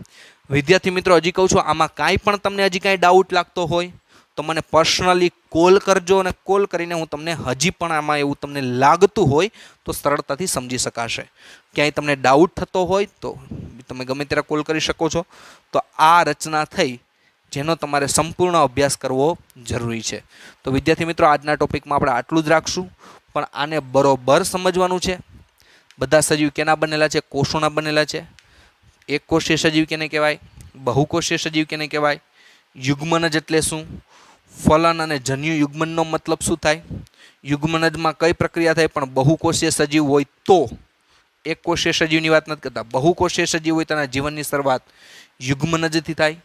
વિદ્યાર્થી મિત્રો હજી કહું છું, આમાં કાંઈ પણ તમને હજી કાંઈ ડાઉટ લાગતો હોય તો મને પર્સનલી કોલ કરજો અને કોલ કરીને હું તમને હજી પણ આમાં એવું તમને લાગતું હોય તો સરળતાથી સમજી શકાશે. ક્યાંય તમને ડાઉટ થતો હોય તો તમે ગમે ત્યારે કોલ કરી શકો છો. તો આ રચના થઈ જેનો તમારે સંપૂર્ણ અભ્યાસ કરવો જરૂરી છે. તો વિદ્યાર્થી મિત્રો આજના ટોપિકમાં આપણે આટલું જ રાખશું. પણ આને બરોબર સમજવાનું છે। બધા સજીવ કેના બનેલા છે? કોષોના બનેલા છે। એક કોષીય સજીવ કેને કહેવાય? બહુકોષીય સજીવ કેને કહેવાય? યુગ્મનજ એટલે શું? ફલન અને જન્યુ યુગ્મનનો મતલબ શું થાય? યુગ્મનજમાં કઈ પ્રક્રિયા થાય? પણ બહુકોષીય સજીવ હોય તો। એક કોષીય સજીવની વાત નથી કરતા, બહુકોષીય સજીવ હોય તેના જીવનની શરૂઆત યુગ્મનજથી થાય।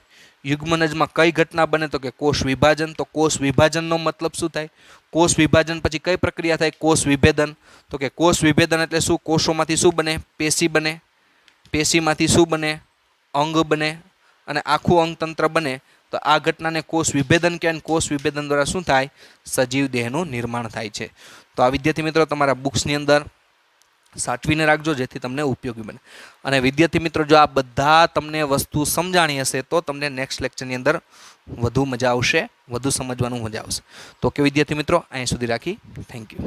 યુગ્મનજમાં કઈ ઘટના બને? તો કે કોષ વિભાજન। તો કોષ વિભાજનનો મતલબ શું થાય? કોષ વિભાજન પછી કઈ પ્રક્રિયા થાય? કોષ વિભેદન। તો કે કોષ વિભેદન એટલે શું? કોષોમાંથી શું બને? પેશી બને। પેશીમાંથી શું બને? અંગ બને અને આખું અંગતંત્ર બને। તો આ ઘટનાને કોષ વિભેદન કહેવાય। કોષ વિભેદન દ્વારા શું થાય? સજીવ દેહનું નિર્માણ થાય છે। તો આ વિદ્યાર્થી મિત્રો તમારા બુક્સની અંદર સાચવીને રાખજો, જેથી તમને ઉપયોગી બને। અને વિદ્યાર્થી મિત્રો, જો આ બધા તમને વસ્તુ સમજાણી હશે તો તમને નેક્સ્ટ લેક્ચરની અંદર વધુ મજા આવશે, વધુ સમજવાનું મજા આવશે। તો કે વિદ્યાર્થી મિત્રો, અહીં સુધી રાખી, થેન્ક યુ।